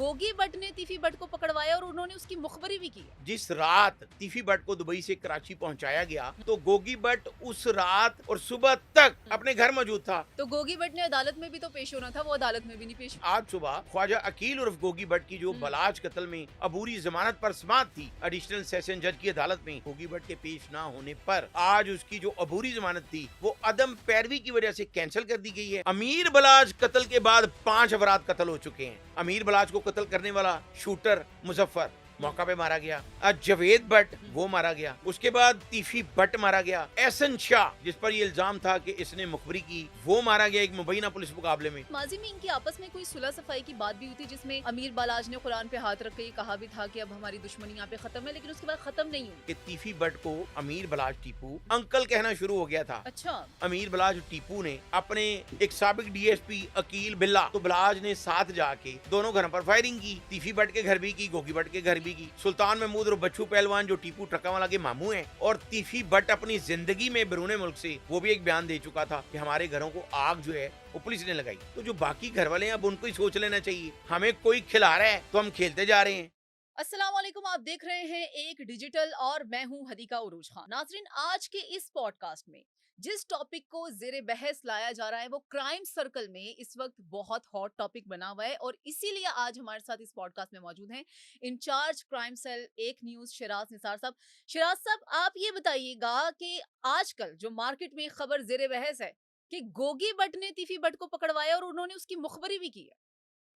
गोगी भट्ट ने तीफी भट्ट को पकड़वाया और उन्होंने उसकी मुखबरी भी की है। जिस रात तीफी भट्ट को दुबई से कराची पहुंचाया गया तो गोगी भट्ट उस रात और सुबह तक अपने घर मौजूद था। तो गोगी भट्ट ने अदालत में भी तो पेश होना था, वो अदालत में भी नहीं पेश हुआ। आज सुबह ख्वाजा अकील उर्फ गोगी भट्ट की जो बलाज कत्ल में अबूरी जमानत पर समात थी एडिशनल सेशन जज की अदालत में, गोगी भट्ट के पेश ना होने पर आज उसकी जो अबूरी जमानत थी वो अदम पैरवी की वजह से कैंसिल कर दी गई है। अमीर बलाज कत्ल के बाद 5 अफराद कत्ल हो चुके हैं। अमीर बलाज को कत्ल करने वाला शूटर मुजफ्फर मौका पे मारा गया। आज जवेद भट्ट वो मारा गया। उसके बाद तीफी भट्ट मारा गया। एहसन शाह जिस पर ये इल्जाम था कि इसने मुखबरी की वो मारा गया एक मुबैना पुलिस मुकाबले में। माजी में इनकी आपस में कोई सुलह सफाई की बात भी हुई थी जिसमें अमीर बालाज ने कुरान पे हाथ रख के कहा भी था कि अब हमारी दुश्मनी यहाँ पे खत्म है, लेकिन उसके बाद खत्म नहीं हुई। कि तीफी भट्ट को अमीर बलाज टीपू अंकल कहना शुरू हो गया था। अच्छा। अमीर बलाज टीपू ने अपने एक साबिक डीएसपी अकील बिल्ला तो बलाज ने साथ जाके दोनों घरों पर फायरिंग की। तीफी भट्ट के घर भी की, गोगी भट्ट के घर भी की। सुल्तान महमूद और बच्चू पहलवान जो टीपू ट्रकावाला के मामू हैं, और तीफी भट्ट अपनी जिंदगी में बैरून मुल्क से वो भी एक बयान दे चुका था कि हमारे घरों को आग जो है वो पुलिस ने लगाई। तो जो बाकी घर वाले हैं अब उनको ही सोच लेना चाहिए। हमें कोई खिला रहा है तो हम खेलते जा रहे हैं। अस्सलाम वालेकुम, आप देख रहे हैं एक डिजिटल और मैं हूं हदीका उरूज खान। नाजरीन, आज के इस पॉडकास्ट में जिस टॉपिक को जेरे बहस लाया जा रहा है वो क्राइम सर्कल में इस वक्त बहुत हॉट टॉपिक बना हुआ है, और इसीलिए आज हमारे साथ इस पॉडकास्ट में मौजूद हैं इंचार्ज क्राइम सेल एक न्यूज शिराज निसार साहब। शिराज साहब, आप ये बताइएगा कि आजकल जो मार्केट में खबर जेरे बहस है कि गोगी भट्ट ने तीफी भट्ट को पकड़वाया और उन्होंने उसकी मुखबरी भी की है।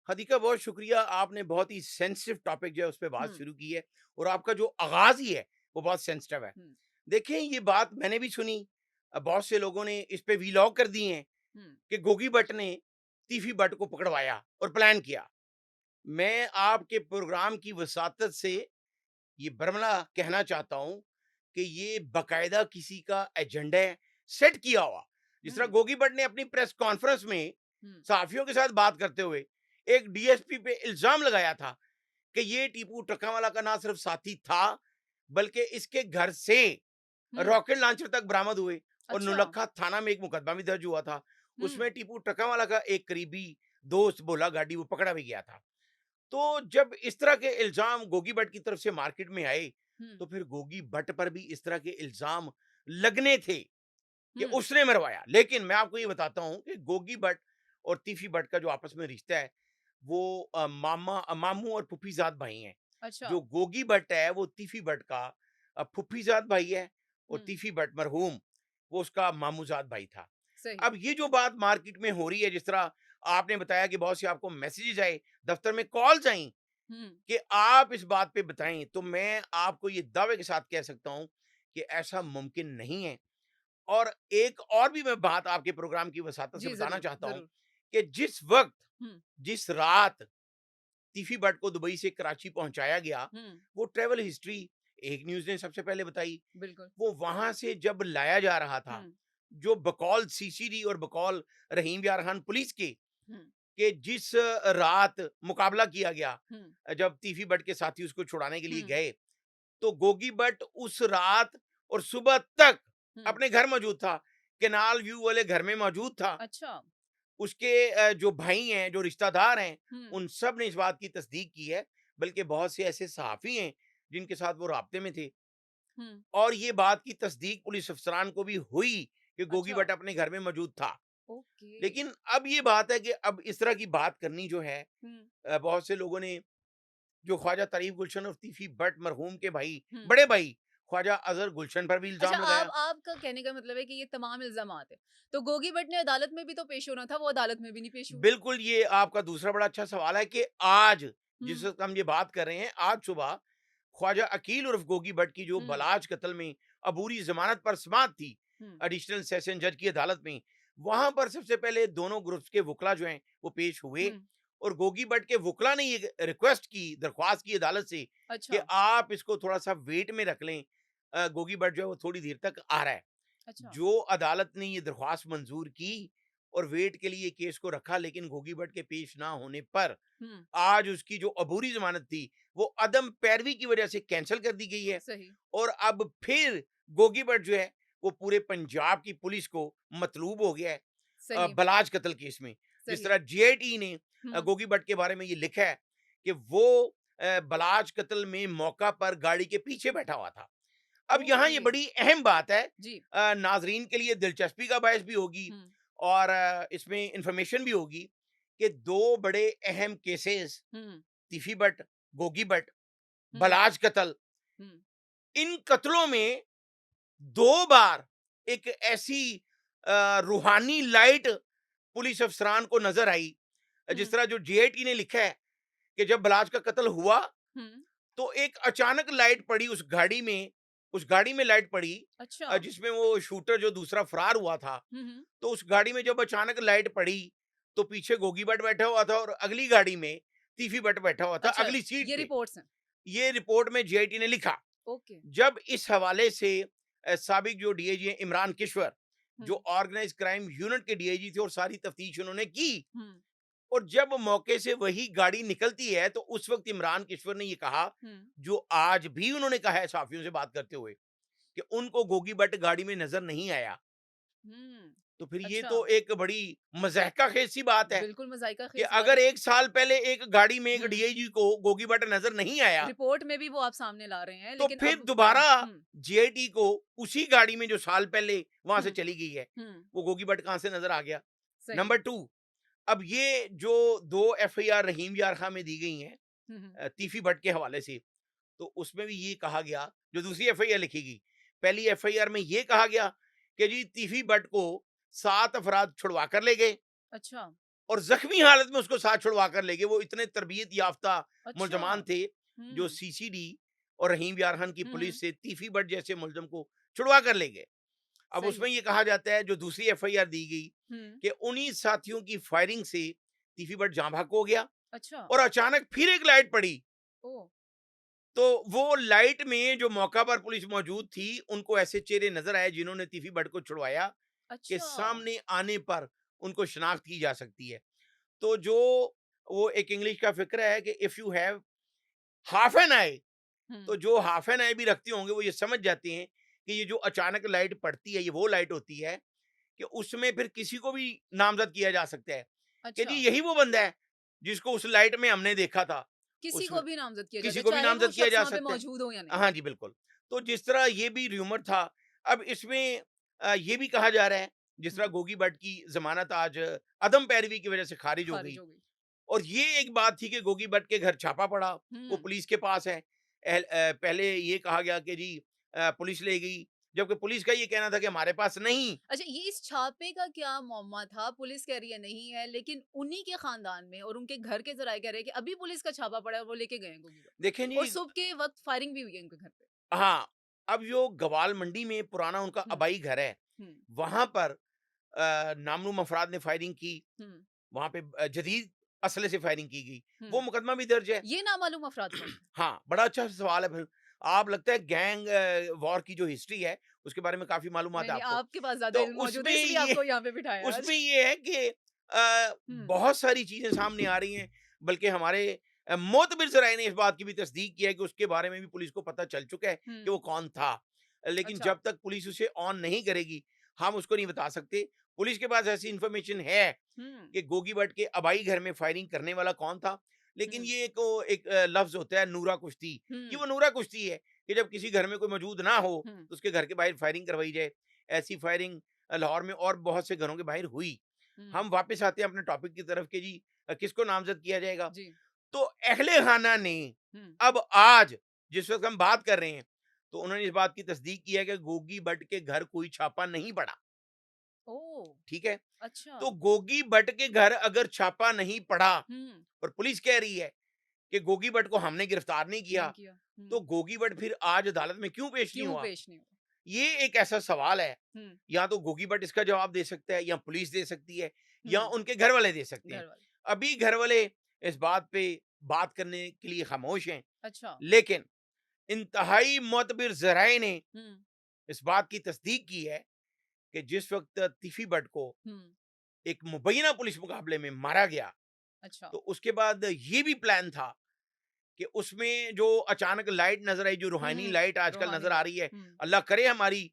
हदीका बहुत शुक्रिया, आपने बहुत ही सेंसिटिव टॉपिक जो है उस पर बात हम्म। शुरू की है और आपका जो आगाज ही है वो बहुत सेंसिटिव है। हम्म। देखें, ये बात मैंने भी सुनी, बहुत से लोगों ने इस पे वीलॉग कर दिए हैं हम्म। कि गोगी भट्ट ने तीफी भट्ट को पकड़वाया और प्लान किया। मैं आपके प्रोग्राम की वसातत से ये बरमला कहना चाहता हूं कि ये बकायदा किसी का एजेंडा है, सेट किया हुआ। जिस तरह हम्म। गोगी भट्ट ने अपनी प्रेस कॉन्फ्रेंस में हम्म। सहाफियों के साथ बात करते हुए एक डीएसपी पे इल्जाम लगाया था कि ये टीपू ट्रकावाला का ना सिर्फ साथी था बल्कि इसके घर से हम्म। रॉकेट लॉन्चर तक बरामद हुए और अच्छा। नुलखा थाना में एक मुकदमा भी दर्ज हुआ था। हम्म। उसमें टीपू ट्रकावाला का एक करीबी दोस्त बोला गाड़ी वो पकड़ा भी गया था। तो जब इस तरह के इल्जाम गोगी भट्ट की तरफ से मार्केट में आए हम्म। तो फिर गोगी भट्ट पर भी इस तरह के इल्जाम लगने थे कि हम्म। उसने मरवाया। लेकिन मैं आपको ये बताता हूं कि गोगी भट्ट और तीफी भट्ट का जो आपस में रिश्ता है वो मामू और फुफीजाद भाई हैं। अच्छा। जो गोगी भट्ट है वो तीफी भट्ट का फुफीजाद भाई है और हम्म। तीफी भट्ट मरहूम वो उसका मामूजाद भाई था। सही। अब ये जो बात मार्केट में हो रही है, जिस तरह आपने बताया कि बहुत से आपको मैसेजेस आए, दफ्तर में कॉल्स आई हम्म। कि आप इस बात पे बताएं, तो मैं आपको ये दावे के साथ कह सकता हूं कि ऐसा मुमकिन नहीं है। और एक और भी मैं बात आपके प्रोग्राम की वसातत से जी, बताना ज़रूर, चाहता हूं ज़रूर। कि जिस वक्त हुँ। जिस रात तीफी भट्ट को दुबई से कराची पहुंचाया गया हुँ। वो ट्रेवल हिस्ट्री एक न्यूज ने सबसे पहले बताई। बिल्कुल। वो वहां से जब लाया जा रहा था, हुँ। जो बकौल सीसीडी और बकौल रहीम यार खान पुलिस के हुँ। कि जिस रात मुकाबला किया गया, हुँ। जब तीफी भट्ट के साथी उसको छुड़ाने के लिए हुँ। गए, तो गोगी भट्ट उस रात और सुबह तक हुँ। अपने घर मौजूद था, केनाल व्यू वाले घर में मौजूद था। अच्छा। उसके जो भाई हैं, जो रिश्तेदार हैं, हुँ। उन सब ने इस बात की तस्दीक की है। बल्कि बहुत से ऐसे सहाफ़ी हैं, जिनके साथ वो राब्ते में थे, हुँ। और ये बात की तस्दीक पुलिस अफ़सरान को भी हुई कि गोगी अच्छा। भट्ट अपने घर में मौजूद था। ओके। लेकिन अब ये बात है कि अब इस तरह की बात करनी जो है, हुँ। बहुत से लोगों ने जो ख्वाजा तारीफ गुलशन और तीफी भट्ट मरहूम के भाई, हुँ। बड़े भाई ख्वाजा अज़हर गुलशन पर भी अच्छा, इल्ज़ाम आप लगाया। आपका कहने का मतलब है कि ये तमाम इल्ज़ामात हैं। तो गोगी भट्ट ने अदालत में भी तो पेश होना था, वो अदालत में भी नहीं पेश हुए। बिल्कुल, ये आपका दूसरा बड़ा अच्छा सवाल है कि आज जिस हुँ। वक़्त हम ये बात कर रहे हैं, आज सुबह ख्वाजा अकील उर्फ गोगी भट्ट की जो हुँ। बलाज कत्ल में अबूरी ज़मानत पर समात थी हुँ। एडिशनल सेशन जज की अदालत में, वहाँ पर सबसे पहले दोनों ग्रुप्स के वकला जो हैं वो पेश हुए। हुँ। और गोगी भट्ट के वकला ने ये रिक्वेस्ट की, दरख्वास्त की अदालत से कि अच्छा। आप इसको थोड़ा-सा वेट में रख लें, गोगी भट्ट जो है वो थोड़ी देर तक आ रहा है। अच्छा। जो अदालत ने ये दरख्वास्त मंजूर की और वेट के लिए केस को रखा, लेकिन गोगी भट्ट के पेश ना होने पर हुँ। आज उसकी जो अबूरी जमानत थी वो अदम पैरवी की वजह से कैंसिल कर दी गई है। सही। और अब फिर गोगी भट्ट जो है वो पूरे पंजाब की पुलिस को मतलूब हो गया है सही। बलाज कत्ल केस में। जिस सही। तरह जीआईटी ने हुँ। गोगी भट्ट के बारे में ये लिखा है कि वो बलाज कत्ल में मौका पर गाड़ी के पीछे बैठा हुआ था। अब यहाँ ये ओके। बड़ी अहम बात है, जी। नाजरीन के लिए दिलचस्पी का बायस भी होगी हुँ, और इसमें इंफॉर्मेशन भी होगी कि दो बड़े अहम केसेस, हुँ, तिफी बट, गोगी बट, हुँ, बलाज कत्ल, हुँ, इन कत्लों में दो बार एक ऐसी रूहानी लाइट पुलिस अफसरान को नजर आई। जिस हुँ, तरह जो जेआईटी ने लिखा है कि जब बलाज का कत्ल हुआ हुँ। तो एक अचानक लाइट पड़ी उस गाड़ी में लाइट पड़ी, अच्छा। जिसमें वो शूटर जो दूसरा फरार हुआ था। हुँ, हुँ। तो उस गाड़ी में जब अचानक लाइट पड़ी तो पीछे गोगी भट्ट बैठा हुआ था और अगली गाड़ी में तीफी भट्ट बैठा हुआ था अच्छा, अगली सीट ये पे। रिपोर्ट्स हैं। ये रिपोर्ट में जेआईटी ने लिखा। ओके। जब इस हवाले से साबिक जो डीआईजी हैं इमरान किश्वर, हुँ, जो ऑर्गेनाइज क्राइम यूनिट के डीआईजी थे और सारी तफ्तीश उन्होंने की, हुँ, और जब मौके से वही गाड़ी निकलती है तो उस वक्त इमरान किश्वर ने ये कहा, हुँ, जो आज भी उन्होंने कहा है साफियों से बात करते हुए, कि उनको गोगी भट्ट गाड़ी में नजर नहीं आया। हुँ। तो फिर ये अच्छा, तो एक बड़ी मज़ाहिका खेज सी बात है बिल्कुल मज़ाइका कि ख़ेज़ बात अगर है। 1 साल पहले एक गाड़ी में एक हुँ, डीआईजी को गोगी भट्ट नजर नहीं आया, रिपोर्ट में भी वो आप सामने ला रहे हैं, तो लेकिन फिर अब दोबारा हुँ, जेआईटी को उसी गाड़ी में जो साल पहले वहां से हुँ, चली गई है, हुँ, वो गोगी भट्ट कहां से नजर आ गया? सही नंबर है। 2, अब ये जो 2 एफआईआर रहीम यार खां में दी गई हैं हुँ, हुँ, तीफी भट्ट के हवाले से, तो उसमें भी ये कहा गया, जो दूसरी एफआईआर लिखी गई, पहली एफआईआर में ये कहा गया कि जी तीफी भट्ट को 7 अफराद छुड़वा कर ले गए अच्छा, और जख्मी हालत में उसको साथ छुड़वा कर ले गए। वो इतने तरबियत याफ्ता अच्छा, मुल्जमान थे जो हुँ, सीसीडी और रहीम यार खान की हुँ, हुँ, पुलिस से तीफी भट्ट जैसे मुलजम को छुड़वा कर ले गए। अब सही उसमें है। ये कहा जाता है, जो दूसरी एफआईआर दी गई, हुँ, कि उन्हीं साथियों की फायरिंग से तीफी भट्ट जाँ भाग हो गया अच्छा, और अचानक फिर एक लाइट पड़ी। ओह! तो वो लाइट में जो मौका पर पुलिस मौजूद थी, उनको ऐसे चेहरे नजर आए जिन्होंने तीफी भट्ट को छुड़वाया कि अच्छा, सामने आने पर उनको शनाख्त की जा सकती है। तो जो वो एक इंग्लिश का फ़िक्र है कि if you have half an eye, हुँ, तो जो हाफ एन आई भी रखते होंगे वो ये समझ जाते हैं कि ये जो अचानक लाइट पड़ती है, ये वो लाइट होती है कि उसमें फिर किसी को भी नामज़द किया जा सकता है कि जी अच्छा, यही वो बंदा है जिसको उस लाइट में हमने देखा था। किसी उसमें को भी नामज़द किया जाता किसी है, को भी चाहे वो नामज़द किया शख्स जा वहाँ पे सकता है। मौजूद हो या नहीं। हाँ जी, बिल्कुल। तो जिस तरह ये भी र्यूमर था, अब इसमें ये भी कहा जा रहा है, जिस हुँ, तरह गोगी भट्ट की ज़मानत आज अदम पैरवी की वजह से खारिज हो ख़ारिज गई, हो गई। और ये एक बात थी कि गोगी भट्ट के घर छापा पड़ा, वो हुँ। पुलिस के पास है। पहले ये कहा गया कि जी पुलिस ले गई, जबकि पुलिस का ये कहना था कि हमारे पास नहीं। अच्छा, ये इस छापे का क्या मौमा था? पुलिस कह रही है नहीं है, लेकिन उन्हीं के खानदान में और उनके घर के ज़राए कह रहे हैं कि अभी पुलिस का छापा पड़ा है और वो लेके गए हैं गोगी को। देखें और जी, सुबह के वक़्त फायरिंग भी हुई है उनके घर पे। हाँ, अब जो गवाल मंडी में पुराना उनका हुँ, आबाई घर है, हुँ, वहाँ पर नामनूम अफराद ने फायरिंग की, हुँ, वहाँ पे जदीद असले से फायरिंग की गई। वो हुँ। मुकदमा भी दर्ज है। ये नामालूम अफ़राद कौन थे? हाँ, बड़ा अच्छा सवाल है फिर। आप लगता है गैंग वॉर की जो हिस्ट्री है, उसके बारे में काफ़ी मालूमात नहीं, है नहीं, आपको। आपके पास ज़्यादा तो इल्म मौजूद है उसमें इसलिए ये आपको यहाँ पे बिठाया है आज। उसमें ये है कि हुँ, बहुत सारी चीज़ें सामने आ रही हैं, बल्कि हमारे मोतबिर ज़राए ने इस बात की भी तस्दीक की है कि उसके बारे में भी पुलिस को पता चल चुका है कि वो हुँ, कौन था। लेकिन अच्छा, जब तक पुलिस उसे ऑन नहीं करेगी, हम उसको नहीं बता सकते। पुलिस के पास ऐसी इन्फॉर्मेशन है हुँ, कि गोगी भट्ट के आबाई घर में फायरिंग करने वाला कौन था। लेकिन हुँ, ये एक लफ्ज़ होता है नूरा कुश्ती, ये हुँ, वो नूरा कुश्ती है कि जब किसी घर में कोई मौजूद ना हो, हुँ, तो उसके घर के बाहर फायरिंग करवाई जाए। ऐसी फायरिंग लाहौर में और बहुत से घरों के बाहर हुई। हुँ, हम वापस आते हैं अपने टॉपिक की तरफ कि जी किसको नामज़द किया जाएगा? जी, तो अहले खाना ने हुँ, अब आज जिस वक़्त हम बात कर रहे हैं, तो उन्होंने इस बात की तस्दीक की है कि गोगी भट्ट के घर कोई छापा नहीं पड़ा, ओह! ठीक है? अच्छा, तो गोगी भट्ट के घर अगर छापा नहीं पड़ा हुँ, और पुलिस कह रही है कि गोगी भट्ट को हमने गिरफ्तार नहीं किया, नहीं किया, तो हुँ, गोगी भट्ट फिर आज अदालत में क्यों पेश नहीं क्यों हुआ? पेश नहीं हुआ? ये एक ऐसा सवाल है, हुँ, या तो गोगी भट्ट इसका जवाब दे सकता है, या पुलिस दे सकती है, या हुँ, उनके घर वाले दे सकते हैं। घर वाले, अभी घर वाले इस बात पे बात करने के लिए खामोश हैं, अच्छा, लेकिन इंतहाई मोतबिर ज़राए ने हुँ, इस बात की तस्दीक की है कि जिस वक़्त तीफी भट्ट को हुँ, एक मुबैना पुलिस मुकाबले में मारा गया, अच्छा, तो उसके बाद ये भी प्लान था कि उसमें जो अचानक लाइट नज़र आई, जो हुँ, रूहानी हुँ, लाइट आजकल रूहानी नज़र आ लाइट, रही है, हुँ, अल्लाह करे हमारी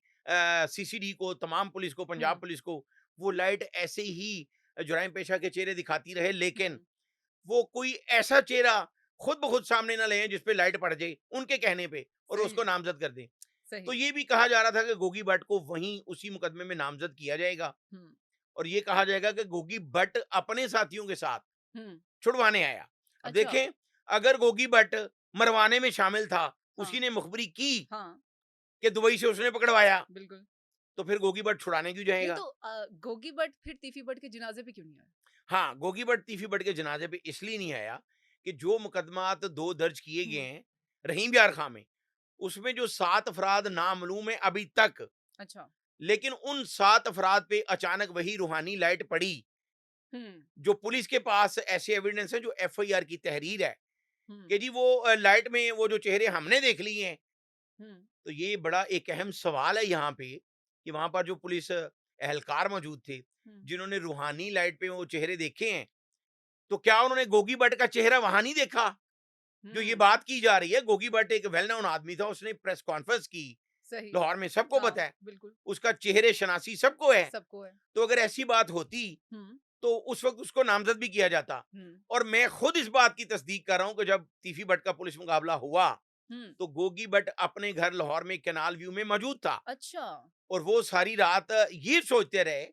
सीसीडी को, तमाम पुलिस को, पंजाब हुँ, पुलिस को, वो लाइट ऐसे ही जुराइम पेशा के चेहरे दिखाती रहे, लेकिन हुँ, वो कोई ऐसा चेहरा खुद ब खुद सामने ना ले जिसपे लाइट पड़ जाए उनके कहने पे और सही उसको है, नामजद कर दें। सही तो है। ये भी कहा जा रहा था कि गोगी भट्ट को वहीं उसी मुकदमे में नामजद किया जाएगा हुँ, और ये कहा जाएगा कि गोगी भट्ट अपने साथियों के साथ हुँ। छुड़वाने आया। अब अच्छा, देखें, अगर गोगी भट्ट मरवाने में शामिल था, हाँ, उसी ने मुखबरी की हाँ, कि दुबई से उसने पकड़वाया, बिल्कुल। तो फिर गोगी भट्ट छुड़ाने क्यों नहीं जाएगा? तो गोगी भट्ट फिर तीफी भट्ट के जनाज़े पे क्यों नहीं आया? हाँ, गोगी भट्ट तीफी भट्ट के जनाजे पे इसलिए नहीं आया कि जो मुकदमात 2 दर्ज किए गए हुँ, हैं रहीम यार खां में, उसमें जो 7 अफराद नामालूम हैं अभी तक, अच्छा। लेकिन उन 7 अफराद पे अचानक वही रूहानी लाइट पड़ी, हुँ, जो पुलिस के पास ऐसे एविडेंस है जो एफआईआर की तहरीर है हुँ, कि जी वो लाइट में वो जो चेहरे हमने देख लिए हैं। हुँ, तो ये बड़ा एक अहम सवाल है यहाँ पे कि वहां पर जो पुलिस एहलकार मौजूद थे हुँ, जिन्होंने रूहानी लाइट पे वो चेहरे देखे हैं, तो क्या उन्होंने गोगी भट्ट का चेहरा वहां नहीं देखा? जो ये हुँ, बात की जा रही है, गोगी भट्ट एक वेल नोन आदमी था, उसने प्रेस कॉन्फ्रेंस की सही। लाहौर में, सबको हाँ, पता है, बिल्कुल, उसका चेहरे शनासी सबको है। सबको है। तो अगर ऐसी बात होती हुँ, तो उस वक्त उसको नामजद भी किया जाता। हुँ, और मैं खुद इस बात की तस्दीक कर रहा हूं कि जब तीफी भट्ट का पुलिस मुकाबला हुआ हुँ, तो गोगी भट्ट अपने घर लाहौर में कैनाल व्यू में मौजूद था अच्छा। और वो सारी रात ये सोचते रहे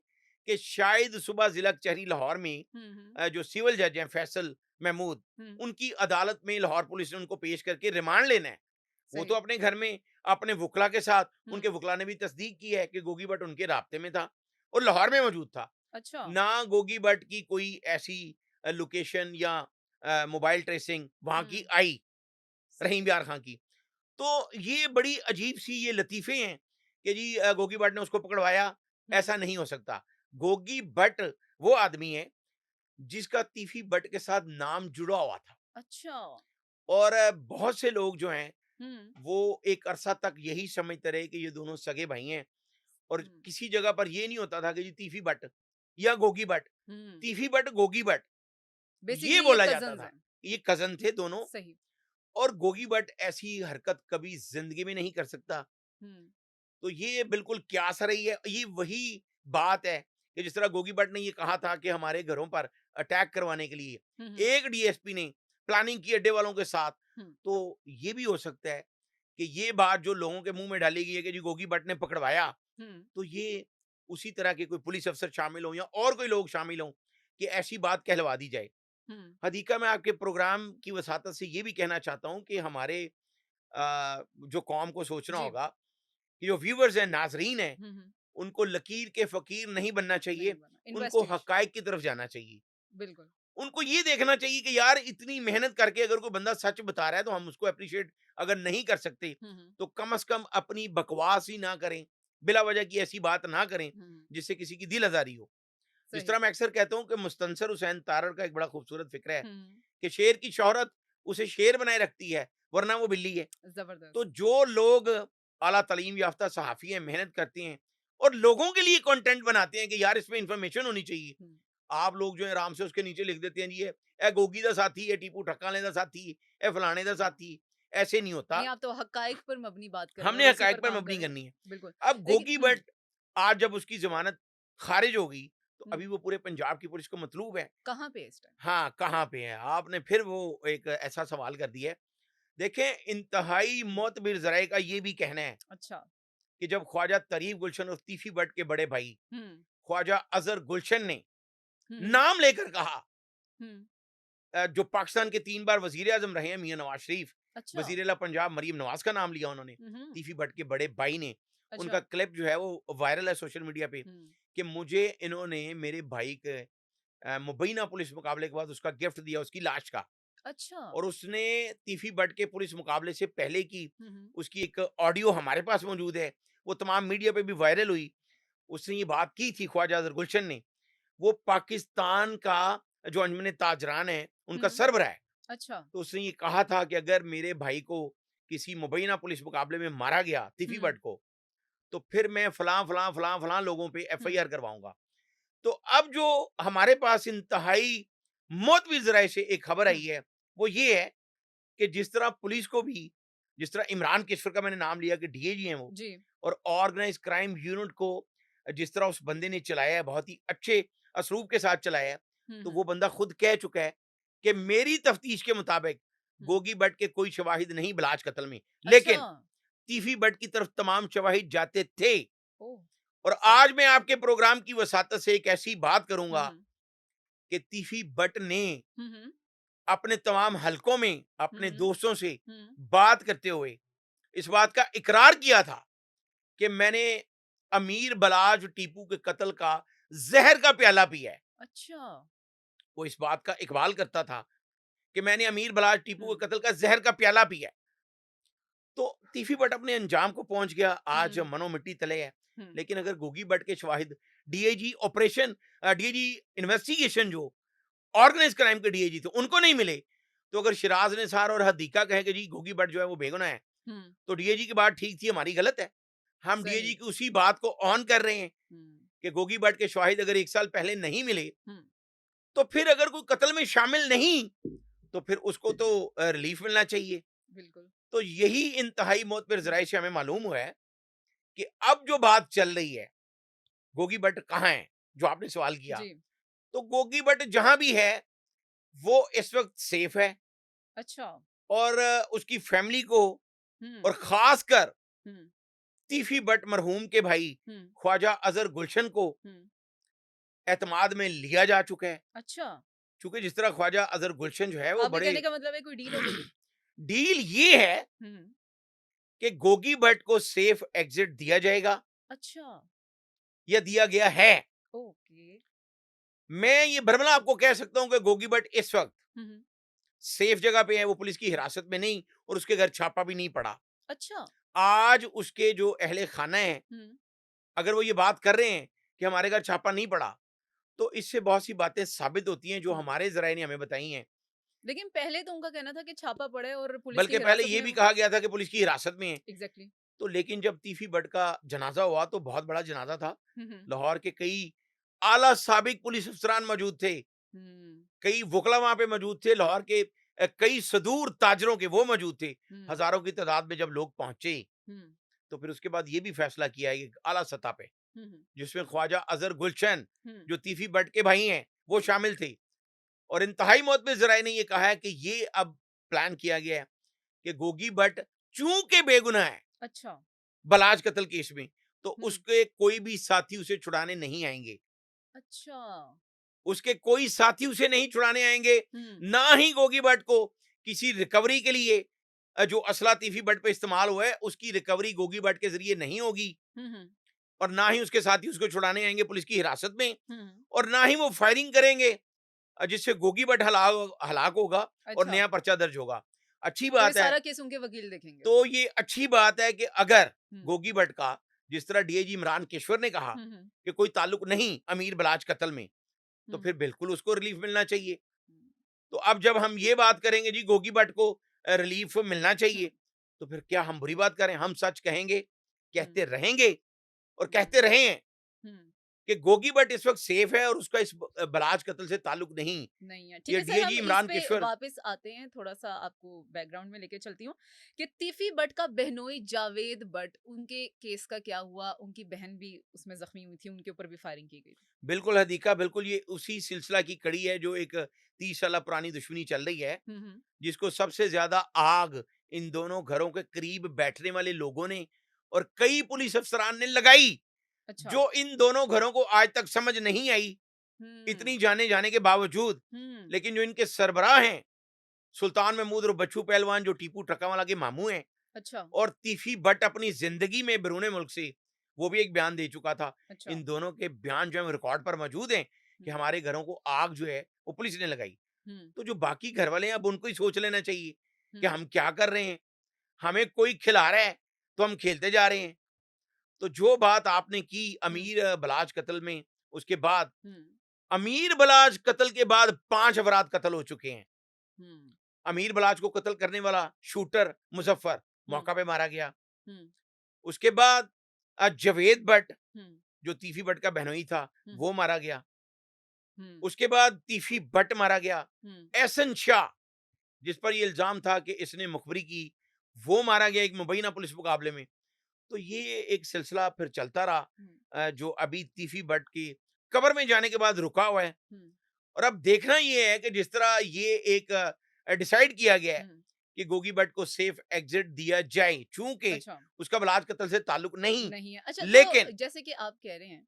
कि शायद सुबह जिला कचहरी लाहौर में हुँ, हुँ, जो सिविल जज हैं फैसल महमूद, हुँ, उनकी अदालत में लाहौर पुलिस ने उनको पेश करके रिमांड लेना है। वो तो सही। अपने घर में अपने वकला के साथ, हुँ, उनके वकला ने भी तस्दीक की है कि गोगी भट्ट उनके राब्ते में था और लाहौर में मौजूद था। अच्छा। ना गोगी भट्ट की कोई ऐसी लोकेशन या मोबाइल ट्रेसिंग वहां की हुँ, आई सही रहीम है। यार खां की। तो ये बड़ी अजीब सी ये लतीफ़े हैं कि जी गोगी भट्ट ने उसको पकड़वाया, हुँ, ऐसा नहीं हो सकता। गोगी भट्ट वो आदमी है जिसका तीफ़ी भट्ट के साथ नाम जुड़ा हुआ था अच्छा। और बहुत से लोग जो हैं, हुँ, वो एक अरसा तक यही समझते रहे कि ये दोनों सगे भाई हैं और हुँ, किसी जगह पर ये नहीं होता था कि जी तीफ़ी भट्ट या गोगी भट्ट, हुँ, तीफ़ी भट्ट, गोगी भट्ट, ये बेसिकली ये बोला जाता कज़िन्स था। हैं। ये कज़न थे दोनों सही। और गोगी भट्ट ऐसी हरकत कभी ज़िंदगी में नहीं कर सकता। हुँ, तो ये बिल्कुल क्यास रही है। ये वही बात है कि जिस तरह गोगी भट्ट ने ये कहा था कि हमारे घरों पर अटैक करवाने के लिए हुँ, हुँ, एक डीएसपी ने प्लानिंग की अड्डे वालों के साथ, हुँ, तो ये भी हो सकता है कि ये बात जो लोगों के मुंह में डाली गई है कि जी गोगी भट्ट ने पकड़वाया, हुँ, तो ये उसी तरह के कोई पुलिस अफसर शामिल हों या और कोई लोग शामिल हों कि ऐसी बात कहलवा दी जाए। हुँ, हदीका मैं आपके प्रोग्राम की वसातत से ये भी कहना चाहता हूँ कि हमारे जो कौम को सोचना जी। होगा कि जो व्यूअर्स हैं, नाज़रीन हैं, हुँ, हुँ, उनको लकीर के फ़कीर नहीं बनना नहीं चाहिए, बना। उनको इन्वेस्टिगेशन, हक़ाइक़ की तरफ जाना चाहिए। बिल्कुल। उनको ये देखना चाहिए कि यार इतनी मेहनत करके अगर कोई बंदा सच बता रहा है तो हम उसको एप्रिशिएट अगर नहीं कर सकते, हुँ, हुँ, तो कम से कम अपनी बकवास ही ना करें, बिला वजह की ऐसी बात ना करें, हुँ, जिससे किसी की दिल आज़ारी हो। जिस सही। तरह मैं अक्सर कहता हूँ कि मुस्तनसर हुसैन तारड़ का एक बड़ा खूबसूरत फ़िक्र है हुँ, कि शेर की शोहरत उसे शेर बनाए रखती है, वरना वो बिल्ली है। ज़बरदस्त। तो जो लोग आला तालीम याफ्ता सहाफ़ी हैं, मेहनत करते हैं और लोगों के लिए कंटेंट बनाते हैं कि यार इसमें इन्फॉर्मेशन होनी चाहिए। हुँ, आप लोग जो है आराम से उसके नीचे लिख देते हैं जी ये गोगी दा साथी, ये टीपू ठक्कर वाले दा साथी, ये फलाने दा हाँ। साथी, ऐसे नहीं होता। नहीं, आप तो हक़ाइक़ पर मबनी बात कर रहे हैं हमने और उसी पर हक़ाइक़ पर काम कर मबनी रहे हैं। करनी है। बिल्कुल, अब लेकिन गोगी हुँ, भट्ट आज जब उसकी ज़मानत ख़ारिज हो गई, तो हुँ, अभी वो पूरे पंजाब की पुलिस को मतलूब है। कहाँ पे है इस टाइम? हाँ, कहाँ पे है? आपने फिर वो एक ऐसा सवाल कर दिया है। देखें, इंतहाई हुँ, मोतबर ज़राए का ये भी कहना है अच्छा। कि जब ख्वाजा तरीफ गुलशन और तीफी भट्ट के बड़े भाई हुँ, ख्वाजा अज़हर गुलशन ने हुँ, हुँ, नाम लेकर कहा, हुँ, जो पाकिस्तान के 3 बार वज़ीर-ए-आज़म रहे हैं मियाँ नवाज़ शरीफ, अच्छा। वज़ीर-ए-आला पंजाब मरीम नवाज़ का नाम लिया उन्होंने, हुँ, हुँ, तीफी भट्ट के बड़े भाई ने। अच्छा। उनका क्लिप जो है वो वायरल है सोशल मीडिया पे हुँ, कि मुझे इन्होंने मेरे भाई के मुबैना पुलिस मुकाबले के बाद उसका गिफ्ट दिया उसकी लाश का अच्छा। और उसने तीफी भट्ट के पुलिस मुकाबले से पहले की हुँ, हुँ, उसकी एक ऑडियो हमारे पास मौजूद है। वो तमाम मीडिया पे भी वायरल हुई। उसने ये बात की थी ख्वाजा अज़हर गुलशन ने। वो पाकिस्तान का जो अंजुमन ताजरान है, उनका हुँ, सरबराह है। अच्छा। तो उसने ये कहा था कि अगर मेरे भाई को किसी मुबैना पुलिस मुकाबले में मारा गया, तीफी हुँ, भट्ट को, तो फिर मैं फलाँ, फलाँ, फलाँ, फलाँ लोगों पे हुँ, एफआईआर करवाऊँगा। तो अब जो हमारे पास इंतहाई मुतबिर ज़राए से एक खबर हुँ, आई है, वो ये है कि जिस तरह पुलिस को भी जिस तरह इमरान किश्वर का मैंने नाम लिया कि डीएजी हैं वो जी। और ऑर्गेनाइज़ क्राइम यूनिट को जिस तरह उस बंदे ने चलाया है, बहुत ही अच्छे असलूब के साथ चलाया है, हुँ, तो हुँ, वो बंदा खुद कह चुका है कि मेरी तफ्तीश के मुताबिक गोगी भट्ट के कोई शवाहिद नहीं बलाज कत्ल में, लेकिन अच्छा। तीफी भट्ट की तरफ तमाम शवाहिद जाते थे। ओह! और ऐसा? आज मैं आपके प्रोग्राम की वसातत से एक ऐसी बात हुँ, करूंगा हुँ। कि तीफी भट्ट ने हुँ, हुँ। अपने तमाम हलकों में हुँ, अपने हुँ। दोस्तों से हुँ। बात करते हुए इस बात का इकरार किया था कि मैंने अमीर बलाज टीपू के कत्ल का जहर का प्याला पिया है। अच्छा। वो इस बात का इकबाल करता था कि मैंने अमीर बलाज टीपू हुँ। के कत्ल का जहर का प्याला पिया है। तो तीफी भट्ट अपने अंजाम को पहुंच गया, आज हुँ, मनो मिट्टी तले है। हुँ। लेकिन अगर गोगी भट्ट के शवाहिद डीआईजी ऑपरेशन डीआईजी इन्वेस्टिगेशन जो ऑर्गेनाइज क्राइम के डीआईजी थे उनको नहीं मिले, तो अगर शिराज निसार और हदीका कहे कि जी गोगी भट्ट जो है वो बेगुनाह है, हुँ। तो डीआईजी की बात ठीक थी, हमारी गलत है। हम डीआईजी सही। की उसी बात को ऑन कर रहे हैं हुँ, कि गोगी भट्ट के शवाहिद अगर 1 साल पहले नहीं मिले, हुँ। तो फिर अगर कोई कत्ल में शामिल नहीं, तो फिर उसको तो रिलीफ मिलना चाहिए। बिल्कुल। तो यही इंतहाई मौत पर जराए से हमें मालूम हुआ है कि अब जो बात चल रही है, गोगी भट्ट कहाँ है? जो आपने सवाल किया। जी। तो गोगी भट्ट जहां भी है, वो इस वक्त सेफ है। अच्छा। और उसकी फैमिली को हुँ, और खासकर हुँ, तीफी भट्ट मरहूम के भाई हुँ, ख्वाजा अजहर गुलशन को हुँ। एतमाद में लिया जा चुका है। अच्छा। क्योंकि जिस तरह ख्वाजा अजहर गुलशन जो है वो आपके बड़े कहने का मतलब है कोई डील हो गई? डील ये है हुँ। कि गोगी भट्ट को सेफ एग्जिट दिया जाएगा अच्छा। या दिया गया है। ओके। मैं ये भरमला आपको कह सकता हूं कि गोगी भट्ट इस वक्त हुँ, हुँ। सेफ जगह पे है, वो पुलिस की हिरासत में नहीं, और उसके घर छापा भी नहीं पड़ा। अच्छा। आज उसके जो अहले खाना है, हुँ। अगर वो ये बात कर रहे हैं कि हमारे घर छापा नहीं पड़ा, तो इससे बहुत सी बातें साबित होती हैं जो हुँ। हमारे जराये ने हमें बताई हैं। लेकिन पहले तो उनका कहना था कि छापा पड़ा है और पुलिस की बल्कि पहले हिरासत ये में भी वो। कहा गया था कि पुलिस की हिरासत में है। एग्ज़ैक्टली। तो लेकिन जब तीफी भट्ट का जनाजा हुआ तो बहुत बड़ा जनाजा था। हुँ, हुँ। लाहौर के कई आला साबिक पुलिस अफसरान मौजूद थे, हुँ, कई वकला वहां पे मौजूद थे, लाहौर के कई सदूर ताजरों के वो मौजूद थे। हुँ, हजारों की तादाद में जब लोग पहुंचे, हुँ, तो फिर उसके बाद ये भी फैसला किया एक आला सतह पे, हुँ, हुँ, जिसमें ख्वाजा अजहर गुलशन हुँ, जो तीफी भट्ट के भाई हैं वो हुँ। शामिल थे। और इंतहाई मौत में जराये ने ये कहा है कि ये अब प्लान किया गया है कि गोगी भट्ट चूंकि बेगुनाह है अच्छा। बलाज कत्ल केस में, तो हुँ। उसके कोई भी साथी उसे छुड़ाने नहीं आएंगे। अच्छा। उसके कोई साथी उसे नहीं छुड़ाने आएंगे, हुँ, ना ही गोगी भट्ट को किसी रिकवरी के लिए जो असला तीफी भट्ट पे इस्तेमाल हुआ है उसकी रिकवरी गोगी भट्ट के जरिए नहीं होगी। हुँ, हुँ, और ना ही उसके साथी उसको छुड़ाने आएंगे पुलिस की हिरासत में। हुँ। और ना ही वो फायरिंग करेंगे जिससे गोगी भट्ट हलाक होगा और अच्छा। नया पर्चा दर्ज होगा। अच्छी तो ये बात है। सारा केस उनके वकील देखेंगे। तो ये अच्छी बात है कि अगर हुँ, गोगी भट्ट का, जिस तरह डीआईजी इमरान केशवर ने कहा हुँ, हुँ, कि कोई ताल्लुक नहीं अमीर बलाज कत्ल में, तो हुँ, फिर बिल्कुल उसको रिलीफ मिलना चाहिए। हुँ, तो अब जब हम ये बात करेंगे जी गोगी भट्ट को रिलीफ मिलना हुँ, चाहिए, तो फिर क्या हम बुरी बात करें? हम सच कहेंगे, हुँ, कहते रहेंगे और हुँ, कहते रहे हैं हुँ। कि गोगी भट्ट इस वक्त सेफ है और उसका इस बलाज कत्ल से ताल्लुक नहीं। नहीं है। ठीक ये है सर, डीआईजी हम इस इमरान पे केशवर। वापस आते हैं, थोड़ा-सा आपको बैकग्राउंड में लेके चलती हूँ कि तीफी भट्ट का बहनोई जावेद भट्ट, उनके केस का क्या हुआ? उनकी बहन भी उसमें ज़ख्मी हुई थी, उनके ऊपर भी फायरिंग की गई थी। बिल्कुल हदीका, बिल्कुल ये उसी सिलसिला की कड़ी है जो एक 30 साल पुरानी दुश्मनी चल रही है, हुँ, हुँ। जिसको सबसे ज्यादा आग इन दोनों घरों के करीब बैठने वाले लोगों ने और कई पुलिस अफसरान ने लगाई, अच्छा। जो इन दोनों घरों को आज तक समझ नहीं आई, हुँ, इतनी जाने जाने के बावजूद। हुँ। लेकिन जो इनके सरबराह हैं, सुल्तान महमूद और बच्चू पहलवान जो टीपू ट्रकावाला के मामू हैं, अच्छा, और तीफी भट्ट अपनी जिंदगी में बैरून मुल्क से वो भी एक बयान दे चुका था। अच्छा। इन दोनों के बयान जो है रिकॉर्ड पर मौजूद हैं कि हुँ, हमारे घरों को आग जो है वो पुलिस ने लगाई। हुँ, तो जो बाकी घर वाले हैं अब उनको ही सोच लेना चाहिए कि हुँ, हम क्या कर रहे हैं। हमें कोई खिला रहा है तो हम खेलते जा रहे हैं। तो जो बात आपने की हुँ, अमीर बलाज कत्ल में, उसके बाद हुँ, अमीर बलाज कत्ल के बाद 5 अफराद कत्ल हो चुके हैं। हुँ, अमीर बलाज को कत्ल करने वाला शूटर मुजफ्फर हुँ, मौका पे मारा गया। हुँ, उसके बाद जवेद भट्ट हुँ, जो तीफी भट्ट का बहनोई था हुँ, वो मारा गया। हुँ, उसके बाद तीफी भट्ट मारा गया। हुँ, एहसन शाह जिस पर ये इल्जाम था कि इसने मुखबरी की, वो मारा गया एक मुबैना पुलिस मुकाबले में। तो ये एक सिलसिला फिर चलता रहा हुँ, जो अभी तीफी भट्ट की कब्र में जाने के बाद रुका हुआ है। हुँ, और अब देखना ये है कि जिस तरह ये एक डिसाइड किया गया है हुँ, कि गोगी भट्ट को सेफ एग्जिट दिया जाए, चूंकि अच्छा, उसका बलाज कत्ल से ताल्लुक नहीं। नहीं है। अच्छा, तो लेकिन जैसे कि आप कह रहे हैं,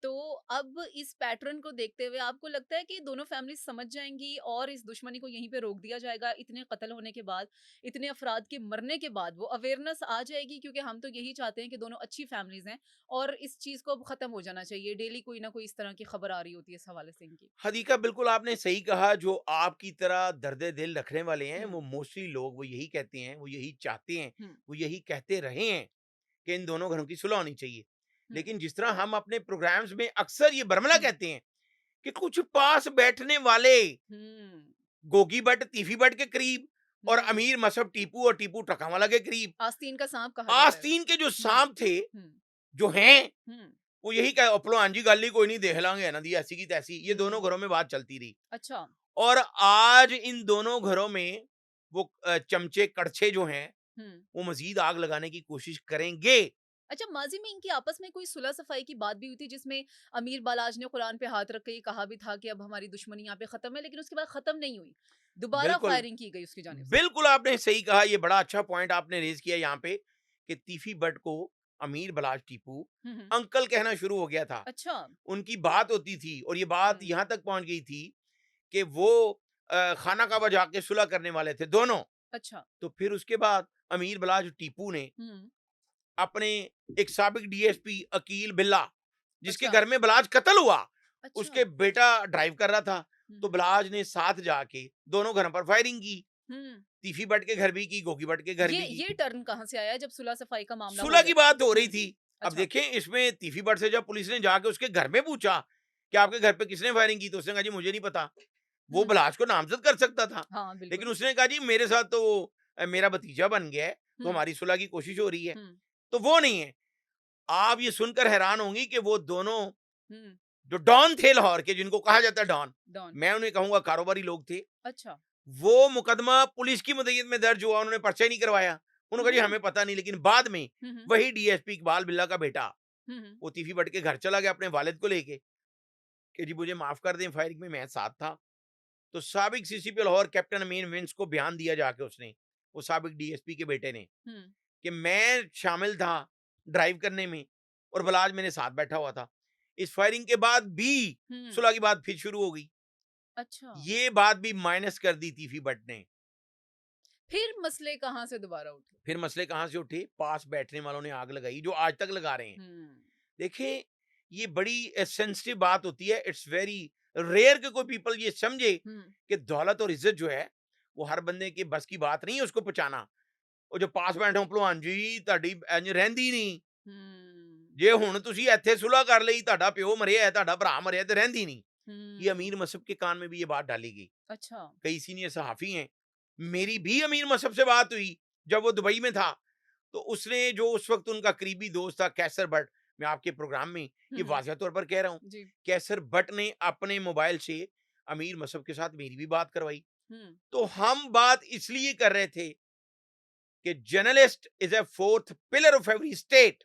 तो अब इस पैटर्न को देखते हुए आपको लगता है कि दोनों फैमिलीज़ समझ जाएँगी और इस दुश्मनी को यहीं पे रोक दिया जाएगा, इतने कत्ल होने के बाद, इतने अफ़राद के मरने के बाद वो अवेयरनेस आ जाएगी, क्योंकि हम तो यही चाहते हैं कि दोनों अच्छी फैमिलीज़ हैं और इस चीज़ को अब ख़त्म हो जाना चाहिए। डेली कोई ना कोई इस तरह की खबर आ रही होती है इस हवाले से इनकी। हदीका बिल्कुल आपने सही कहा, जो आपकी तरह दर्द दिल रखने वाले हैं हुँ, वो मोस्टली लोग वो यही कहते हैं, वो यही चाहते हैं, हुँ, वो यही कहते रहे हैं कि इन दोनों घरों की सुलह होनी चाहिए। हुँ, लेकिन जिस तरह हम अपने प्रोग्राम्स में अक्सर ये बरमला हुँ, कहते हैं कि कुछ पास बैठने वाले हुँ, गोगी भट्ट तीफी भट्ट के करीब और हुँ। अमीर मसहब टीपू और टीपू टकावाला के करीब, आस्तीन का साँप कहा जाता है आस्तीन उसे। के जो हुँ, सांप थे, हुँ, जो हैं, हुँ, वो यही कह अपलो हांजी गल ही कोई नहीं, देख लांगे ना दी ऐसी की तैसी, ये दोनों हुँ। घरों में बात चलती रही। अच्छा। और आज इन दोनों घरों में वो चमचे कड़छे जो हैं हुँ। वो मजीद आग लगाने की कोशिश करेंगे। अच्छा, माज़ी में इनकी आपस में कोई सुलह-सफ़ाई की बात भी हुई थी, जिसमें अमीर बालाज ने कुरान पे हाथ रख के ये कहा भी था कि अब हमारी दुश्मनी यहाँ पे ख़त्म है, लेकिन उसके बाद ख़त्म नहीं हुई। दोबारा बिल्कुल, फायरिंग की गई उसकी जानिब से। बिल्कुल आपने सही कहा, ये बड़ा अच्छा पॉइंट आपने रेज़ किया यहाँ पे कि तीफी भट्ट को अमीर बलाज टीपू हुँ, हुँ। अंकल कहना शुरू हो गया था। अच्छा। उनकी बात होती थी और ये बात हुँ। यहाँ तक पहुँच गई थी कि वो खाना काबा जाके सुलह करने वाले थे दोनों। अच्छा। तो फिर उसके बाद अमीर बलाज टीपू ने हुँ। अपने एक साबिक डीएसपी अकील बिल्ला, जिसके अच्छा। घर में बलाज कत्ल हुआ, अच्छा। उसके बेटा ड्राइव कर रहा था, हुँ, तो हुँ। बलाज ने साथ जाके दोनों घरों पर फायरिंग की। हुँ। तीफी भट्ट के घर भी की, गोगी भट्ट के घर भी की। ये टर्न कहाँ से आया जब सुलह-सफ़ाई का मामला हो सुलह गया की तो? बात हो रही हुँ। थी। अब अच्छा। देखें इसमें तीफी भट्ट से जब पुलिस ने जाके उसके घर में पूछा कि आपके घर पे किसने फायरिंग की, तो उसने कहा जी मुझे नहीं पता। वो हुँ। बलाज को नामजद कर सकता था, हाँ, लेकिन बिल्कुल। उसने कहा जी मेरे साथ तो वो मेरा भतीजा बन गया है, तो हुँ, हमारी सुलह की कोशिश हो रही है। हुँ, तो वो नहीं है। आप ये सुनकर हैरान होंगी कि वो दोनों हुँ। जो डॉन थे लाहौर के, जिनको कहा जाता है डॉन, डॉन। मैं उन्हें कहूँगा कारोबारी लोग थे। अच्छा। वो मुकदमा पुलिस की मदय्यत में दर्ज हुआ, उन्होंने पर्चा ही नहीं करवाया। हुँ, उन्होंने कहा जी हुँ। हमें पता नहीं, लेकिन बाद में हुँ, हुँ। वही डीएसपी इकबाल बिल्ला का बेटा हुँ, हुँ। वो तीफी भट्ट के घर चला गया अपने वालिद को लेके कि जी मुझे माफ कर दें, फायरिंग में मैं साथ था। तो साबिक सीसीपी लाहौर कैप्टन अमीन विंस को बयान दिया जाके उसने, वो साबिक डीएसपी के बेटे ने, हुँ। कि मैं शामिल था ड्राइव करने में और बलाज मेरे साथ बैठा हुआ था। इस फायरिंग के बाद भी हुँ। सुलह की बात फिर शुरू हो गई। अच्छा। ये बात भी माइनस कर दी तीफी भट्ट ने। फिर मसले कहाँ से दोबारा उठे? फिर मसले कहाँ से उठे? पास बैठने वालों ने आग लगाई, जो आज तक लगा रहे हैं। हुँ। देखिए, ये बड़ी सेंसिटिव बात होती है। इट्स वेरी रेयर कि कोई पीपल ये समझे हुँ। कि दौलत और इज्जत जो है वो हर बंदे के बस की बात नहीं है उसको पहुंचाना। वो जो पास बैठे हो भलवान जी ਤੁਹਾਡੀ ਇੰਜ ਰਹਿੰਦੀ ਨਹੀਂ, हुँ। ਜੇ ਹੁਣ ਤੁਸੀਂ ਇੱਥੇ ਸੁलह कर ਲਈ, ਤੁਹਾਡਾ ਪਿਓ ਮਰਿਆ ਹੈ, ਤੁਹਾਡਾ ਭਰਾ ਮਰਿਆ ਤੇ ਰਹਿੰਦੀ नहीं। ये हुँ। अमीर मसहब के कान में भी ये बात डाली गई। अच्छा। कई सीनियर सहाफ़ी हैं, मेरी भी अमीर मसहब से बात हुई जब वो दुबई में था। तो उसने जो उस वक़्त उनका करीबी दोस्त था कैसर बट, मैं आपके प्रोग्राम में हुँ, ये हुँ। वाज़ह तौर पर कह रहा हूँ, जी। कैसर बट ने अपने मोबाइल से अमीर मसहब के साथ मेरी भी बात करवाई। हुँ। तो हम बात इसलिए कर रहे थे कि journalist is a fourth pillar of every state.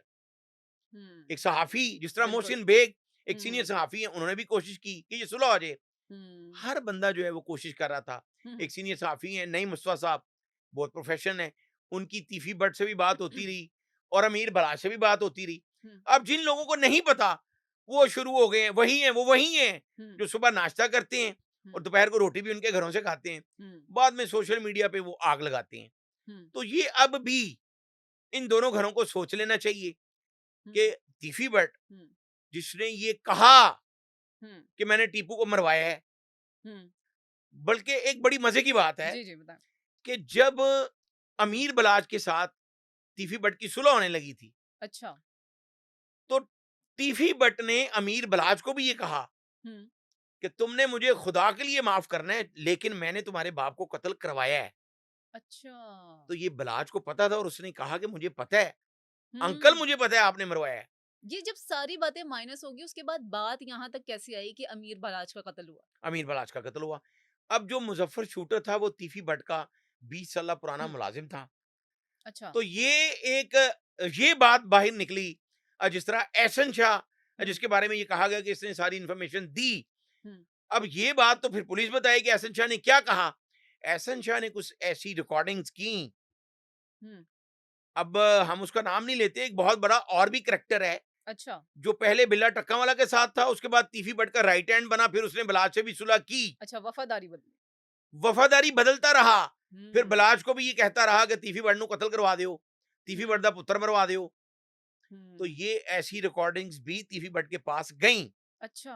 हुँ। एक सहाफ़ी जिस तरह बिल्कुल। मोहसिन बेग एक सीनियर हुँ। सहाफ़ी हैं, उन्होंने भी कोशिश की कि ये सुलह हो जाए। हुँ। हर बंदा जो है वो कोशिश कर रहा था। हुँ, एक हुँ। सीनियर सहाफ़ी हैं नईम मुस्तफ़ा साहब, बहुत प्रोफेशन है, उनकी तीफ़ी भट्ट से भी बात होती रही और अमीर बलाच से भी बात होती रही। हुँ, अब जिन लोगों को नहीं पता, वो शुरू हो गए हैं, वो वही हैं हुँ, जो सुबह नाश्ता करते हैं और हुँ, दोपहर को रोटी भी उनके घरों से खाते हैं। हुँ, बाद में सोशल मीडिया पे वो आग लगाते हैं। हुँ, तो ये अब भी इन दोनों घरों को सोच लेना चाहिए हुँ, कि तीफ़ी भट्ट हुँ, जिसने ये कहा हुँ, कि मैंने टीपू को मरवाया है, हुँ। बल्कि एक बड़ी मज़े की बात है जी, जी, बताएँ। कि जब अमीर बलाज के साथ तीफी भट्ट की सुलह होने लगी थी, अच्छा। तो तीफी भट्ट ने अमीर बलाज को भी ये कहा हुँ। कि तुमने मुझे खुदा के लिए माफ करना है, लेकिन मैंने तुम्हारे बाप को कत्ल करवाया है। अच्छा। तो ये बलाज को पता था और उसने कहा कि मुझे पता है, अंकल हुँ। मुझे पता है आपने मरवाया है। ये जब सारी बातें माइनस होगी, उसके बाद बात यहाँ तक कैसे आई कि अमीर बलाच का कत्ल हुआ? अमीर बलाज का कत्ल हुआ। अब जो मुजफ्फर शूटर था वो तीफी भट्ट का 20 साल पुराना हुँ। मुलाजिम था। अच्छा। तो ये बात बाहर निकली। जिस तरह एहसन शाह, हुँ, जिसके बारे में ये कहा गया कि इसने सारी इंफॉर्मेशन दी। हुँ, अब ये बात तो फिर पुलिस बताएगी एहसन शाह ने क्या कहा। एहसन शाह ने कुछ ऐसी रिकॉर्डिंग्स की। हम्म। अब हम उसका नाम नहीं लेते, एक बहुत बड़ा और भी करेक्टर है अच्छा। जो पहले बिल्ला टक्का वाला के साथ था, उसके बाद तीफी भट्ट का राइट हैंड बना, फिर उसने बलाज से भी सुलह की, अच्छा, वफादारी बदली। वफादारी बदलता रहा, फिर हम्म। बलाज को भी ये कहता रहा कि तीफी भट्ट को कत्ल करवा दो, तीफी भट्ट हम्म। का पुत्र मरवा दो। तो हम्म। ये ऐसी रिकॉर्डिंग्स भी तीफी भट्ट के पास गईं, अच्छा।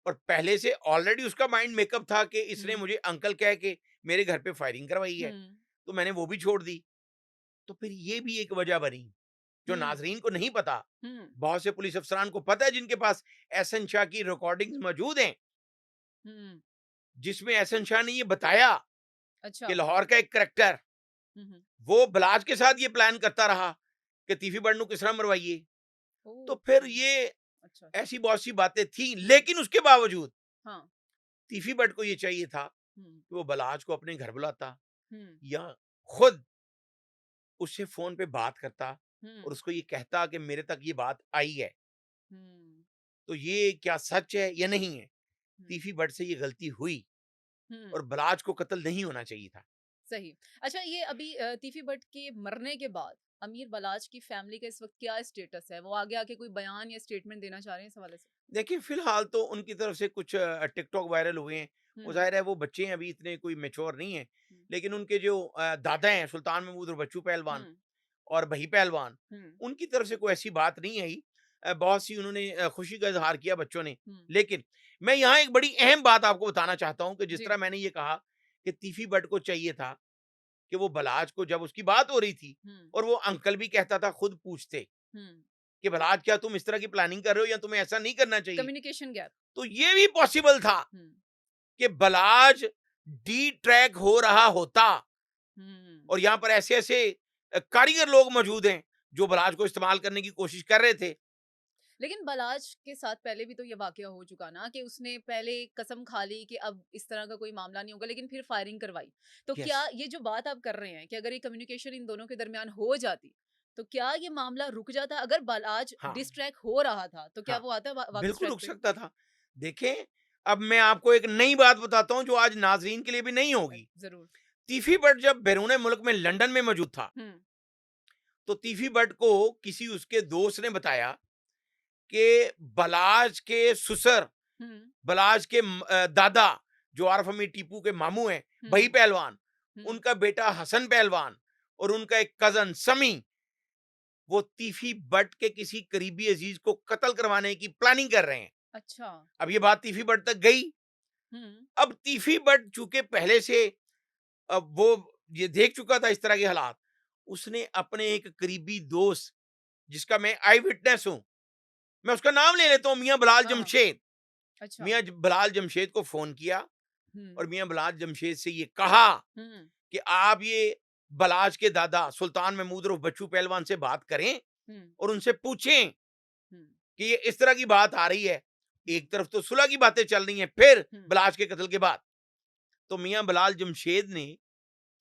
और पहले से ऑलरेडी उसका माइंड मेकअप था कि इसने हम्म। मुझे अंकल कह के मेरे घर पे फायरिंग करवाई है, हम्म। तो मैंने वो भी छोड़ दी। तो फिर ये भी एक वजह बनी जो हम्म। नाजरीन को नहीं पता। हम्म। बहुत से पुलिस अफसरान को पता है जिनके पास एहसन शाह की रिकॉर्डिंग्स मौजूद हैं, हम्म। जिसमें एहसन शाह ने ये बताया अच्छा। कि लाहौर का एक करेक्टर हम्म। वो बलाज के साथ ये प्लान करता रहा कि तीफी बड़ किस तरह मरवाइए। तो फिर ओके। ये अच्छा। ऐसी बहुत सी बातें थी, हम्म। लेकिन उसके बावजूद हाँ। तीफी बट को ये चाहिए था हम्म। कि वो बलाज को अपने घर बुलाता हम्म। या खुद उससे फोन पे बात करता और हम्म। उसको ये कहता कि मेरे तक ये बात आई है, हम्म। तो ये क्या सच है या नहीं है। हम्म। तीफी बट से ये गलती हुई हम्म। और बलाज को कत्ल नहीं होना चाहिए था। सही। अच्छा, ये अभी तीफी भट्ट के मरने के बाद अमीर बलाज की फैमिली का इस वक्त क्या स्टेटस है? वो आगे आके कोई बयान या स्टेटमेंट देना चाह रहे हैं इस हवाले से? देखिए फिलहाल तो उनकी तरफ से कुछ टिकटॉक वायरल हुए हैं। वो हम्म। जाहिर है वो बच्चे हैं, अभी इतने कोई मेच्योर नहीं है, हम्म। लेकिन उनके जो दादा हैं सुल्तान महमूद और बच्चू पहलवान हम्म। और भई पहलवान, हम्म। उनकी तरफ से कोई ऐसी बात नहीं आई। बहुत सी उन्होंने खुशी का इजहार किया बच्चों ने। हम्म। लेकिन मैं यहाँ एक बड़ी अहम बात आपको बताना चाहता हूँ कि जिस जी। तरह मैंने ये कहा कि तीफी बट को चाहिए था कि वो बलाज को, जब उसकी बात हो रही थी हम्म। और वो अंकल भी कहता था, खुद पूछते हम्म। कि बलाज क्या तुम इस तरह की प्लानिंग कर रहे हो या तुम्हें ऐसा नहीं करना चाहिए, कम्युनिकेशन गैप। तो ये भी पॉसिबल था हम्म। कि बलाज डी ट्रैक हो रहा होता। हम्म। और यहाँ पर ऐसे ऐसे कारीगर लोग मौजूद हैं जो बलाज को इस्तेमाल करने की कोशिश कर रहे थे। लेकिन बलाज के साथ पहले भी तो ये वाकया हो चुका ना कि उसने पहले कसम खा ली कि अब इस तरह का कोई मामला नहीं होगा, लेकिन फिर फायरिंग करवाई। तो यस। क्या ये जो बात आप कर रहे हैं कि अगर ये कम्युनिकेशन इन दोनों के दरमियान हो जाती, तो क्या ये मामला रुक जाता? अगर बलाज हाँ। डिस्ट्रैक्ट हो रहा था तो क्या हाँ, वो आता वापस बिल्कुल ट्रैक रुक पे? सकता था। देखें, अब मैं आपको एक नई बात बताता हूँ जो आज नाजरीन के लिए भी नहीं होगी। जरूर। तीफी बट जब बैरून मुल्क में लंदन में मौजूद था, हम्म। तो तीफी बट को किसी उसके दोस्त ने बताया कि बलाज के ससुर, हम्म। बलाज के दादा जो आरफ अमीर टीपू के मामू हैं, भाई हम्म। पहलवान, हम्म। उनका बेटा हसन पहलवान और उनका एक कजन समी, वो तीफी बट के किसी करीबी अजीज को कत्ल करवाने की प्लानिंग कर रहे हैं। अच्छा। अब ये बात तीफी बट तक गई। हम्म। अब तीफी बट चूंकि पहले से अब वो ये देख चुका था इस तरह के हालात, उसने अपने एक करीबी दोस्त जिसका मैं आई विटनेस हूं, मैं उसका नाम ले लेता हूं, मियां बलाल हाँ हाँ। जमशेद। अच्छा। मियां बलाल जमशेद को फोन किया हम्म। और मियां बलाल जमशेद से ये कहा हम्म। कि आप ये बलाज के दादा सुल्तान महमूद और बच्चू पहलवान से बात करें हम्म। और उनसे पूछें हम्म। कि ये इस तरह की बात आ रही है। एक तरफ तो सुलह की बातें चल रही हैं, फिर हम्म। बलाज के कत्ल के बाद। तो मियां बलाल जमशेद ने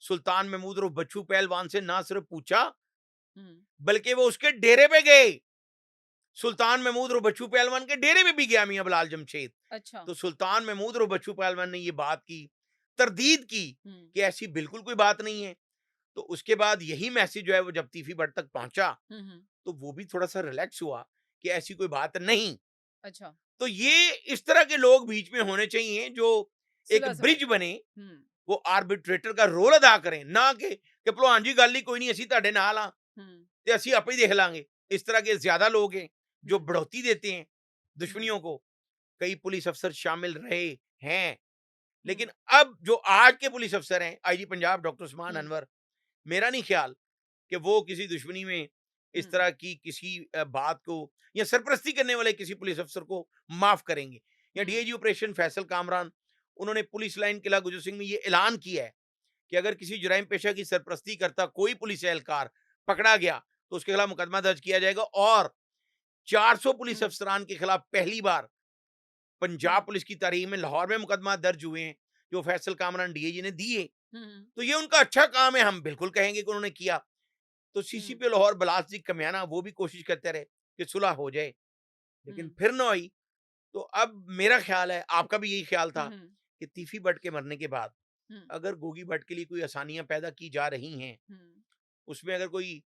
सुल्तान महमूद और बच्चू पहलवान से ना सिर्फ पूछा, हम्म। बल्कि वो उसके डेरे पे गए। सुल्तान महमूद और बच्चू पहलवान के डेरे पे भी गया मियां बलाल जमशेद। अच्छा। तो सुल्तान महमूद और बच्चू पहलवान ने ये बात की, तरदीद की हम्म। कि ऐसी बिल्कुल कोई बात नहीं है। तो उसके बाद यही मैसेज जो है वो जब तीफी बट तक पहुंचा, हम्म। तो वो भी थोड़ा सा रिलैक्स हुआ कि ऐसी कोई बात नहीं। अच्छा। तो ये इस तरह के लोग बीच में होने चाहिए जो एक सुलह ब्रिज सफाई। बने, हम्म। वो आर्बिट्रेटर का रोल अदा करें, ना कि भलवान जी गल ही कोई नहीं, ਅਸੀਂ ਤੁਹਾਡੇ ਨਾਲ ਆ हम्म। ਤੇ ਅਸੀਂ ਆਪੇ ही देख लांगे। इस तरह के ज्यादा लोग हैं जो हम्म। बढ़ोती देते हैं हम्म। दुश्मनियों को। कई पुलिस अफसर शामिल रहे हैं, हम्म। लेकिन अब जो आज के पुलिस अफसर हैं, आईजी पंजाब डॉक्टर उस्मान हम्म। अनवर, मेरा नहीं ख्याल कि वो किसी दुश्मनी में इस हम्म। तरह की किसी बात को या सरपरस्ती करने वाले किसी पुलिस अफसर को माफ करेंगे। या हम्म। डीआईजी ऑपरेशन फैसल कामरान, उन्होंने पुलिस लाइन किला गुजर सिंह में ये ऐलान किया है कि अगर किसी जुराइम पेशा की सरपरस्ती करता कोई पुलिस एहलकार पकड़ा गया तो उसके खिलाफ मुकदमा दर्ज किया जाएगा। और 400 पुलिस हम्म। अफसरान के खिलाफ पहली बार हम्म। पंजाब पुलिस की तारीख में लाहौर में मुकदमा दर्ज हुए हैं जो फैसल कामरान डीआईजी ने दिए। हम्म। तो ये उनका अच्छा काम है, हम बिल्कुल कहेंगे कि उन्होंने किया। तो हम्म। सीसीपी लाहौर बलासजी कमियाना वो भी कोशिश करते रहे कि सुलह हो जाए, लेकिन हम्म। फिर ना हुई। तो अब मेरा ख्याल है, आपका भी यही ख्याल था हम्म। कि तीफी बट के मरने के बाद हम्म, अगर गोगी भट्ट के लिए कोई आसानियां पैदा की जा रही हैं, हम्म, उसमें अगर कोई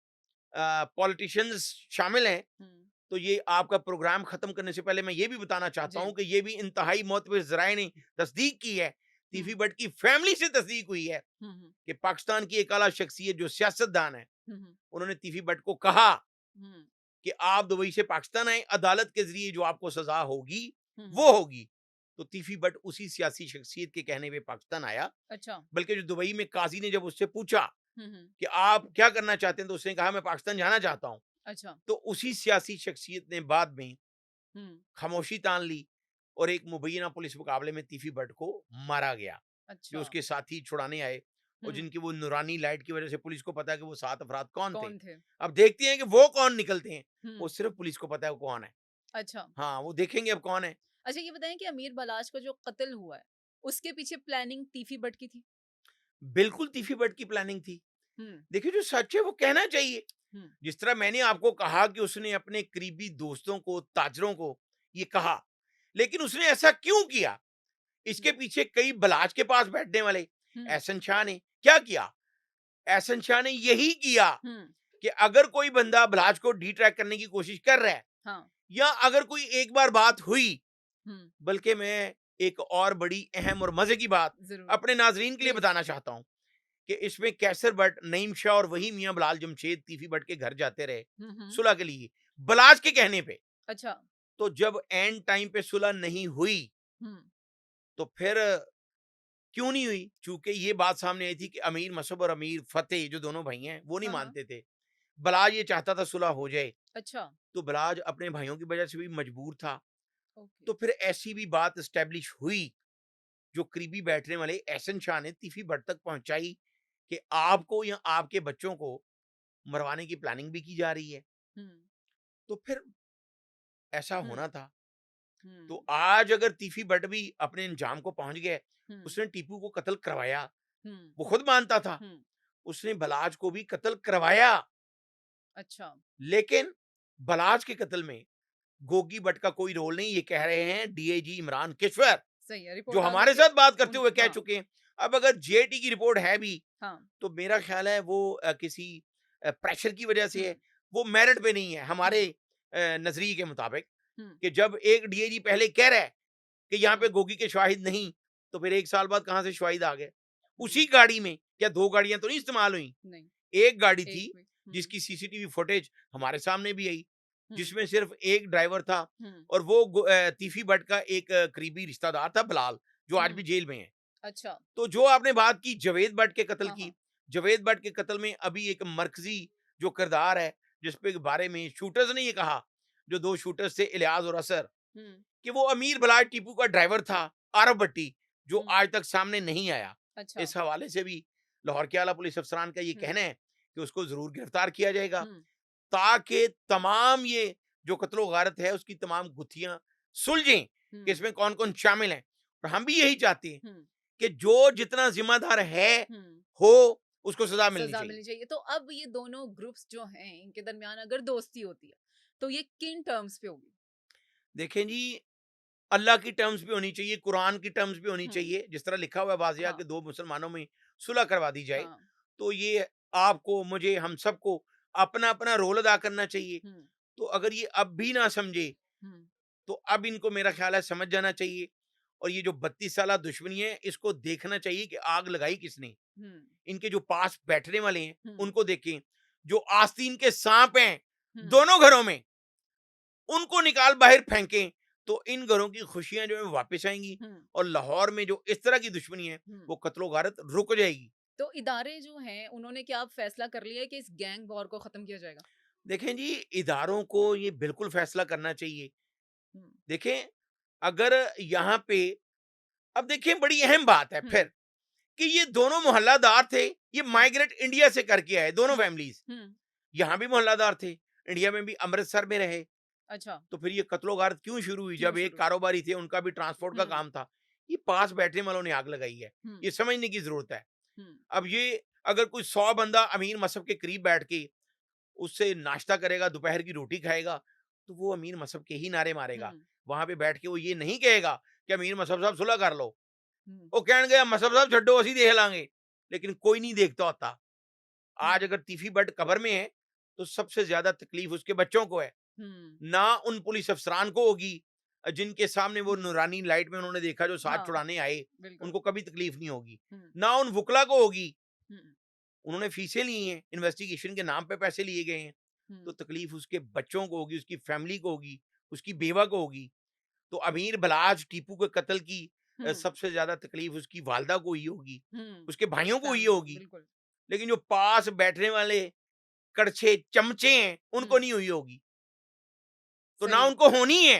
पॉलिटिशियंस शामिल हैं, हम्म, तो ये आपका प्रोग्राम खत्म करने से पहले मैं ये भी बताना चाहता जी, हूं कि ये भी इंतहाई मोतबर जराए ने तस्दीक की है, तीफी हम्म, भट्ट की फैमिली से तस्दीक हुई है हम्म, कि पाकिस्तान की एक आला शख्सियत जो सियासतदान है, हम्म, उन्होंने तीफी भट्ट को कहा हम्म, कि आप दुबई से पाकिस्तान आए, अदालत के जरिए जो आपको सजा होगी हम्म, वो होगी। तो तीफी भट्ट उसी सियासी शख्सियत के कहने पे पाकिस्तान आया। अच्छा, बल्कि जो दुबई में काजी ने जब उससे पूछा हम्म, कि आप क्या करना चाहते हैं, तो उसने कहा मैं पाकिस्तान जाना चाहता हूं। अच्छा, तो उसी सियासी शख्सियत ने बाद में हम्म, खामोशी तान ली और एक मुबैना पुलिस मुकाबले में तीफी भट्ट को मारा गया, जो अच्छा, उसके साथी छुड़ाने आए और हम्म, जिनकी वो नूरानी लाइट की वजह से पुलिस को पता है कि वो 7 अफराद कौन थे। कौन थे? अब देखते हैं कि वो कौन निकलते हैं, वो हम्म, सिर्फ पुलिस को पता है वो कौन है। अच्छा, हाँ, वो देखेंगे अब कौन है। अच्छा, ये बताएं कि अमीर बलाश का जो कत्ल हुआ है, उसके पीछे प्लानिंग तीफी भट्ट की थी? बिल्कुल तीफी भट्ट की प्लानिंग थी। हम्म, देखिए जो सच है वो कहना चाहिए। हम्म, जिस तरह मैंने आपको कहा कि उसने अपने करीबी दोस्तों को, ताजरों को ये कहा, लेकिन उसने ऐसा क्यों किया? इसके हम्म, पीछे कई बलाच के पास बैठने वाले हम्म, एहसन शाह ने क्या किया? एहसन शाह ने यही किया हम्म, कि अगर कोई बंदा बलाच को डिट्रैक्ट करने की कोशिश कर रहा है, हाँ, या अगर कोई एक बार बात हुई, हम्म, बल्कि मैं एक और बड़ी अहम और मजे की बात जरूर, अपने नाजरीन के लिए प्लीज, बताना चाहता हूं कि इसमें कैसर भट्ट, नईम शाह और वही मियां बलाल जमशेद तीफी भट्ट के घर जाते रहे सुलह के लिए, बलाच के कहने पे। अच्छा, तो जब एंड टाइम पे सुलह नहीं हुई, हम्म, तो फिर क्यों नहीं हुई? चूंकि ये बात सामने आई थी कि अमीर मसहब और अमीर फतेह जो दोनों भाई हैं वो नहीं हाँ, हाँ, मानते थे। बलाज ये चाहता था सुलह हो जाए, अच्छा, तो बलाज अपने भाइयों की वजह से भी मजबूर था। ओके, तो फिर ऐसी भी बात एस्टेब्लिश हुई, जो करीबी बैठने वाले एहसन शाह ने तीफी भट्ट तक पहुंचाई कि आपको या आपके बच्चों को मरवाने की प्लानिंग भी की जा रही है। हम्म, तो फिर ऐसा हम्म, होना था। हम्म, तो आज अगर तीफी भट्ट भी अपने अंजाम को पहुंच गए, हम्म, उसने टीपू को कत्ल करवाया, हम्म, वो खुद मानता था, हम्म, उसने बलाज को भी कत्ल करवाया, अच्छा, लेकिन बलाज के कत्ल में गोगी भट्ट का कोई रोल नहीं, ये कह रहे हैं डीआईजी इमरान किश्वर, सही है, जो रिपोर्ट आ गई हमारे कि साथ बात करते उन, हुए कह हाँ, चुके हैं। अब अगर जेटी की रिपोर्ट है भी, हाँ, तो मेरा ख्याल है वो किसी प्रेशर की वजह से है, हम्म, वो मेरिट पे नहीं है हमारे हम्म, नजरिए के मुताबिक। हम्म, कि जब एक डीआईजी पहले कह रहा है कि यहाँ पे हम्म, गोगी के शाहिद नहीं, तो फिर 1 साल बाद कहाँ से शाहिद आ गए? उसी हम्म, गाड़ी में, क्या 2 गाड़ियां तो नहीं इस्तेमाल हुई? नहीं, एक गाड़ी एक थी भी, जिसकी सीसीटीवी फुटेज हमारे सामने भी आई, हम्म, जिसमें सिर्फ एक ड्राइवर था हम्म, और वो तीफी भट्ट का एक करीबी रिश्तेदार था बलाल, जो आज भी हम्म, जेल में है। अच्छा, तो जो आपने बात की जवेद भट्ट के कत्ल हाँ, की, हाँ, जवेद भट्ट के कत्ल में अभी एक मरकजी जो किरदार है, जिसपे बारे में शूटर्स ने ये कहा, जो 2 शूटर्स थे इलियास और असर, हम्म, कि वो अमीर बलाज टीपू का ड्राइवर था, आरव भट्टी, जो हम्म, आज तक सामने नहीं आया। अच्छा, इस हवाले से भी लाहौर के आला पुलिस अफसरान का ये हम्म, कहना है कि उसको जरूर गिरफ्तार किया जाएगा, हम्म, ताकि तमाम ये जो कत्लो गारत है उसकी तमाम गुत्थियां सुलझें कि हम्म, इसमें कौन कौन शामिल हैं। और हम भी यही चाहते हैं हम्म, कि जो जितना जिम्मेदार है हम्म, हो, उसको सजा मिलनी सजा चाहिए। मिलनी चाहिए। तो अब ये दोनों ग्रुप्स जो हैं, इनके दरमियान अगर दोस्ती होती है, तो ये किन टर्म्स पे होगी? देखें जी, अल्लाह की टर्म्स पे होनी चाहिए, कुरान की टर्म्स पे होनी हम्म, चाहिए, जिस तरह लिखा हुआ है वाजिया हाँ, कि दो मुसलमानों में सुलह करवा दी जाए। हाँ, तो ये आपको, मुझे, हम सबको अपना अपना रोल अदा करना चाहिए। हम्म, तो अगर ये अब भी ना समझे, हम्म, तो अब इनको मेरा ख्याल है समझ जाना चाहिए। और ये जो 32 साल दुश्मनी है, इसको देखना चाहिए कि आग लगाई किसने। हम्म, इनके जो पास बैठने वाले हैं हम्म, उनको देखें, जो आस्तीन के सांप हैं हम्म, दोनों घरों में, उनको निकाल बाहर फेंकें, तो इन घरों की खुशियां जो है वापस आएंगी। हम्म, और लाहौर में जो इस तरह की दुश्मनी है, हम्म। वो कत्लो गारत रुक जाएगी। तो इदारे जो हैं, उन्होंने क्या अब फैसला कर लिया है कि इस गैंग वॉर को खत्म किया जाएगा? देखें जी, इदारों को ये बिल्कुल फैसला करना चाहिए। हम्म, देखें, अगर यहाँ पे, अब देखें बड़ी अहम बात है फिर हम्म, कि ये दोनों मोहल्लादार थे, ये हम्म, माइग्रेट इंडिया से करके आए दोनों हम्म, फैमिलीज। हम्म, यहाँ भी मोहल्लादार थे, इंडिया में भी अमृतसर में रहे। अच्छा, तो फिर ये कत्लो गारत क्यों शुरू हुई? क्यों जब एक शुरू हुई? कारोबारी थे, उनका भी ट्रांसपोर्ट का हम्म, काम था। ये पास बैठने वालों ने आग लगाई है, हम्म, ये समझने की जरूरत है। हम्म, अब ये, अगर कोई 100 बंदा अमीर मसहब के करीब बैठ के उससे नाश्ता करेगा, दोपहर की रोटी खाएगा, तो वो अमीर मसहब के ही नारे मारेगा। हम्म, वहां पे बैठ के वो ये नहीं कहेगा कि अमीर मसहब साहब सुलह कर लो। हम्म, वो कहने गया मसब साहब छड्डो असी देख लांगे, लेकिन कोई नहीं देखता होता। आज हम्म, अगर तीफी बट कबर में है तो सबसे ज्यादा तकलीफ उसके बच्चों को है, हम्म, ना उन पुलिस अफसरान को होगी जिनके सामने वो हम्म, नूरानी लाइट में उन्होंने देखा जो साथ हाँ, छुड़ाने आए, बिल्कुल। उनको कभी तकलीफ नहीं होगी, हम्म, ना उन वकला को होगी, हम्म, उन्होंने फीसें ली हैं, इन्वेस्टिगेशन के नाम पे पैसे लिए गए हैं, तो हम्म, तकलीफ उसके बच्चों को होगी, उसकी फैमिली को होगी, उसकी बेवा को होगी। तो अमीर बलाज टीपू के कत्ल की हम्म, सबसे ज्यादा तकलीफ उसकी वालदा को हुई होगी, हम्म, उसके भाइयों को हुई फैमिली को होगी, बिल्कुल। लेकिन जो पास बैठने वाले कड़छे चमचे हैं उनको हम्म, नहीं हुई होगी। तो ना सही। उनको होनी है।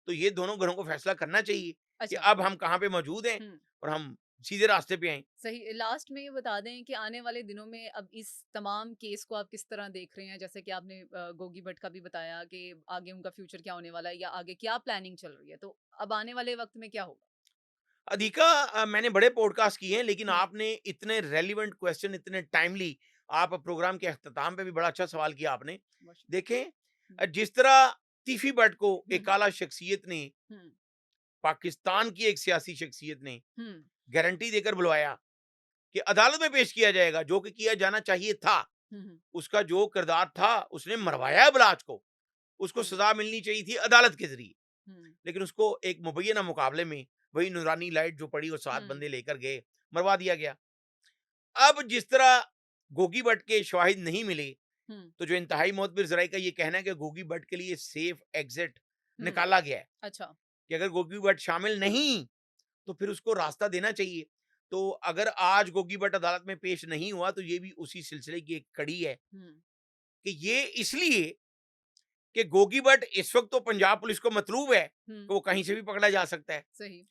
तो ये दोनों घरों को फैसला करना चाहिए कि अच्छा। अब हम कहाँ पे मौजूद हैं हम्म, और हम सीधे रास्ते पे आए। सही। लास्ट में ये बता दें कि आने वाले दिनों में अब इस तमाम केस को आप किस तरह देख रहे हैं? जैसे कि आपने गोगी भट्ट का भी बताया कि आगे उनका फ्यूचर क्या होने वाला है या आगे क्या प्लानिंग चल रही है, तो अब आने वाले वक्त में क्या होगा? अधिका मैंने बड़े पॉडकास्ट किए हैं, लेकिन हम्म, आपने इतने रेलिवेंट क्वेश्चन, इतने टाइमली, आप प्रोग्राम के अख्ताम पे भी बड़ा अच्छा सवाल किया आपने। बहुत शुक्रिया। देखें, हम्म, जिस तरह तीफी बट को एक हम्म, आला शख्सियत ने, हम्म, पाकिस्तान की एक सियासी शख्सियत ने हम्म, गारंटी देकर बुलवाया कि अदालत में पेश किया जाएगा, जो कि किया जाना चाहिए था। हम्म, उसका जो किरदार था, उसने मरवाया बलाच को, उसको हम्म, सजा मिलनी चाहिए थी अदालत के जरिए, हम्म, लेकिन उसको एक मुबैना मुकाबले में वही नूरानी लाइट जो पड़ी और 7 हम्म, बंदे लेकर गए, मरवा दिया गया। अब जिस तरह गोगी भट्ट के शवाहिद नहीं मिले, हम्म, तो जो इंतहाई मोतबर ज़राए का ये कहना है कि गोगी भट्ट के लिए सेफ एग्जिट हम्म, निकाला गया है, अच्छा। कि अगर गोगी भट्ट शामिल नहीं, तो फिर उसको रास्ता देना चाहिए। तो अगर आज गोगी भट्ट अदालत में पेश नहीं हुआ, तो ये भी उसी सिलसिले की एक कड़ी है हम्म, कि ये इसलिए कि गोगी भट्ट इस वक्त तो पंजाब पुलिस को मतलूब है हम्म, कि वो कहीं से भी पकड़ा जा सकता है। सही।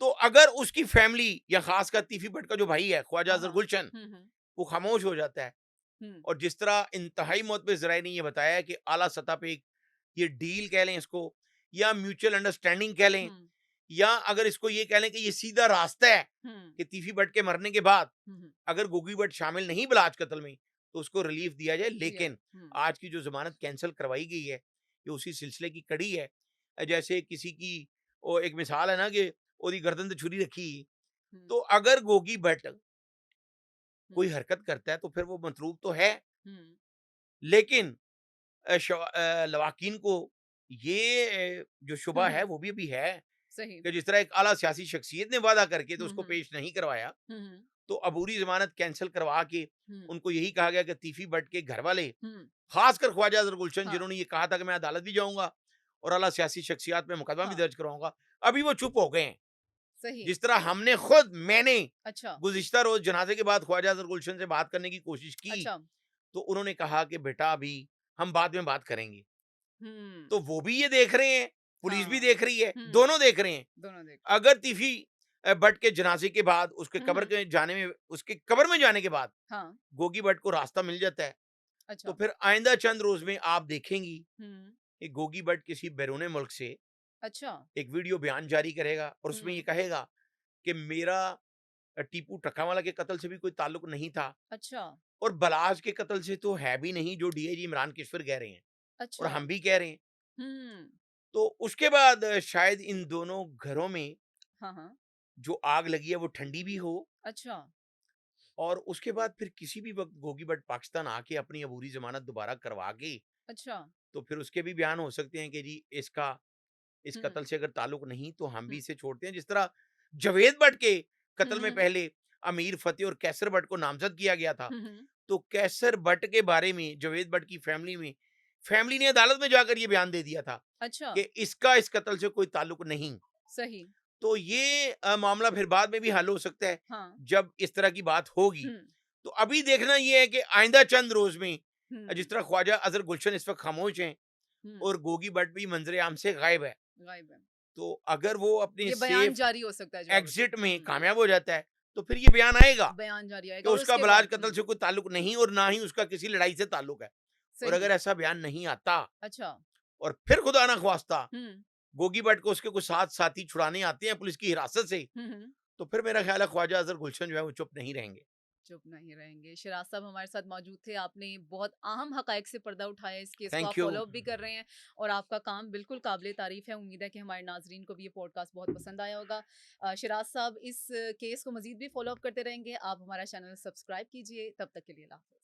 तो अगर उसकी फैमिली या खासकर तीफी भट्ट का जो भाई है ख्वाजा हाँ, अजहर हाँ। गुलशन, हम्म, वो खामोश हो जाता है। हम्म, और जिस तरह इंतहाई मोतबर ज़राए ने ये बताया कि आला सतह पे एक ये डील कह लें इसको, या म्यूचुअल अंडरस्टैंडिंग कह लें, हम्म, या अगर इसको ये कह लें कि ये सीधा रास्ता है हम्म, कि तीफी भट्ट के मरने के बाद हम्म, अगर गोगी भट्ट शामिल नहीं बलाच कत्ल में, तो उसको रिलीफ दिया जाए। दिया लेकिन जाए। आज की जो जमानत कैंसिल करवाई गई है, ये उसी सिलसिले की कड़ी है। जैसे किसी की वो एक मिसाल है ना कि ओदी गर्दन ते छुरी रखी, हम्म, तो अगर गोगी भट्ट हम्म, कोई हरकत करता है तो फिर वो मतलूब तो है, हम्म, लेकिन लवाकिन को ये जो शुबा है हम्म, वो भी अभी है सही। कि जिस तरह एक आला सियासी शख्सियत ने वादा करके तो हुँ, उसको हुँ। पेश नहीं करवाया, हुँ, हुँ। तो अबूरी जमानत कैंसिल करवा के हुँ, उनको यही कहा गया कि तीफी भट्ट के घर वाले, हुँ। खासकर ख्वाजा अजहर गुलशन, हाँ, जिन्होंने ये कहा था कि मैं अदालत भी जाऊंगा और आला सियासी शख्सियात में मुकदमा भी हाँ, दर्ज करवाऊंगा, अभी वो चुप हो गए हैं। सही। जिस तरह मैंने अच्छा, गुज़िश्ता रोज जनाजे के बाद ख्वाजा अजहर गुलशन से बात करने की कोशिश की, अच्छा। तो उन्होंने कहा कि बेटा अभी हम बाद में बात करेंगे। हुँ, तो वो भी ये देख रहे हैं, पुलिस भी हाँ। देख रही है, हुँ, दोनों देख रहे हैं। दोनों देख। अगर तीफी भट्ट के जनाजे के बाद हुँ, हुँ। उसके कब्र में जाने के बाद हाँ, गोगी भट्ट को रास्ता मिल जाता है, तो अच्छा। फिर आइंदा चंद रोज में आप देखेंगी हुँ, कि गोगी भट्ट किसी बैरून मुल्क से अच्छा। एक वीडियो बयान जारी करेगा और उसमें ये हुँ, कहेगा कि मेरा टीपू टकावाला के कत्ल से भी कोई ताल्लुक नहीं था, अच्छा, और बलाज के कत्ल से तो है भी नहीं, जो डीआईजी इमरान किश्वर कह रहे हैं और अच्छा। हम भी कह रहे हैं। हुँ, तो उसके बाद शायद इन दोनों घरों में हाँ, हाँ। जो आग लगी है वो ठंडी भी हो, अच्छा, और उसके बाद फिर किसी भी वक्त गोगी भट्ट पाकिस्तान आके अपनी अबूरी जमानत दोबारा करवा के, अच्छा। तो फिर उसके भी बयान हो सकते हैं कि जी इसका इस हुँ, कत्ल से अगर ताल्लुक नहीं तो हम भी हुँ। इसे छोड़ते हैं। जिस तरह जावेद भट्ट के हुँ, कत्ल में हुँ। पहले अमीर फतेह और कैसर भट्ट को नामजद किया गया था, हुँ, हुँ। तो कैसर भट्ट के बारे में जावेद भट्ट की फैमिली ने अदालत में जाकर ये बयान दे दिया था अच्छा, कि इसका इस कत्ल से कोई ताल्लुक नहीं। सही। तो ये मामला फिर बाद में भी हल हो सकता है हाँ। जब इस तरह की बात होगी। हुँ, तो अभी देखना ये है कि आइंदा चंद रोज में हुँ, जिस तरह ख्वाजा अजहर गुलशन इस वक्त खामोश हैं हुँ। और गोगी भट्ट भी मंजरे आम से गायब है, गायब है। तो अगर वो अपने ये बयान सेफ जारी हो सकता है जवाब उसका। एग्जिट में हुँ, कामयाब हो जाता है, तो फिर ये बयान आएगा बयान जारी कि आएगा और उसका उसके बलाज बाद कत्ल से कोई ताल्लुक नहीं और ना ही उसका किसी लड़ाई से ताल्लुक है। और सही। अगर ऐसा बयान नहीं आता अच्छा। और फिर खुदा ना ख्वास्ता हुँ, गोगी भट्ट को उसके कुछ साथ साथी छुड़ाने आते हैं पुलिस की हिरासत से, हुँ, हुँ। तो फिर मेरा ख्याल है ख्वाजा अजहर गुलशन जो है वो चुप नहीं रहेंगे। चुप नहीं रहेंगे। शिराज साहब हमारे साथ मौजूद थे। आपने बहुत अहम हक़ाइक़ से पर्दा उठाया, इस केस को आप थैंक यू। फ़ॉलो अप भी कर रहे हैं और आपका काम बिल्कुल काबिले तारीफ़ है। उम्मीद है कि हमारे नाज़रीन को भी ये पॉडकास्ट बहुत पसंद आया होगा। शिराज साहब इस केस को मज़ीद भी फ़ॉलो अप करते रहेंगे। आप हमारा चैनल सब्सक्राइब कीजिए। तब तक के लिए अल्लाह हाफ़िज़।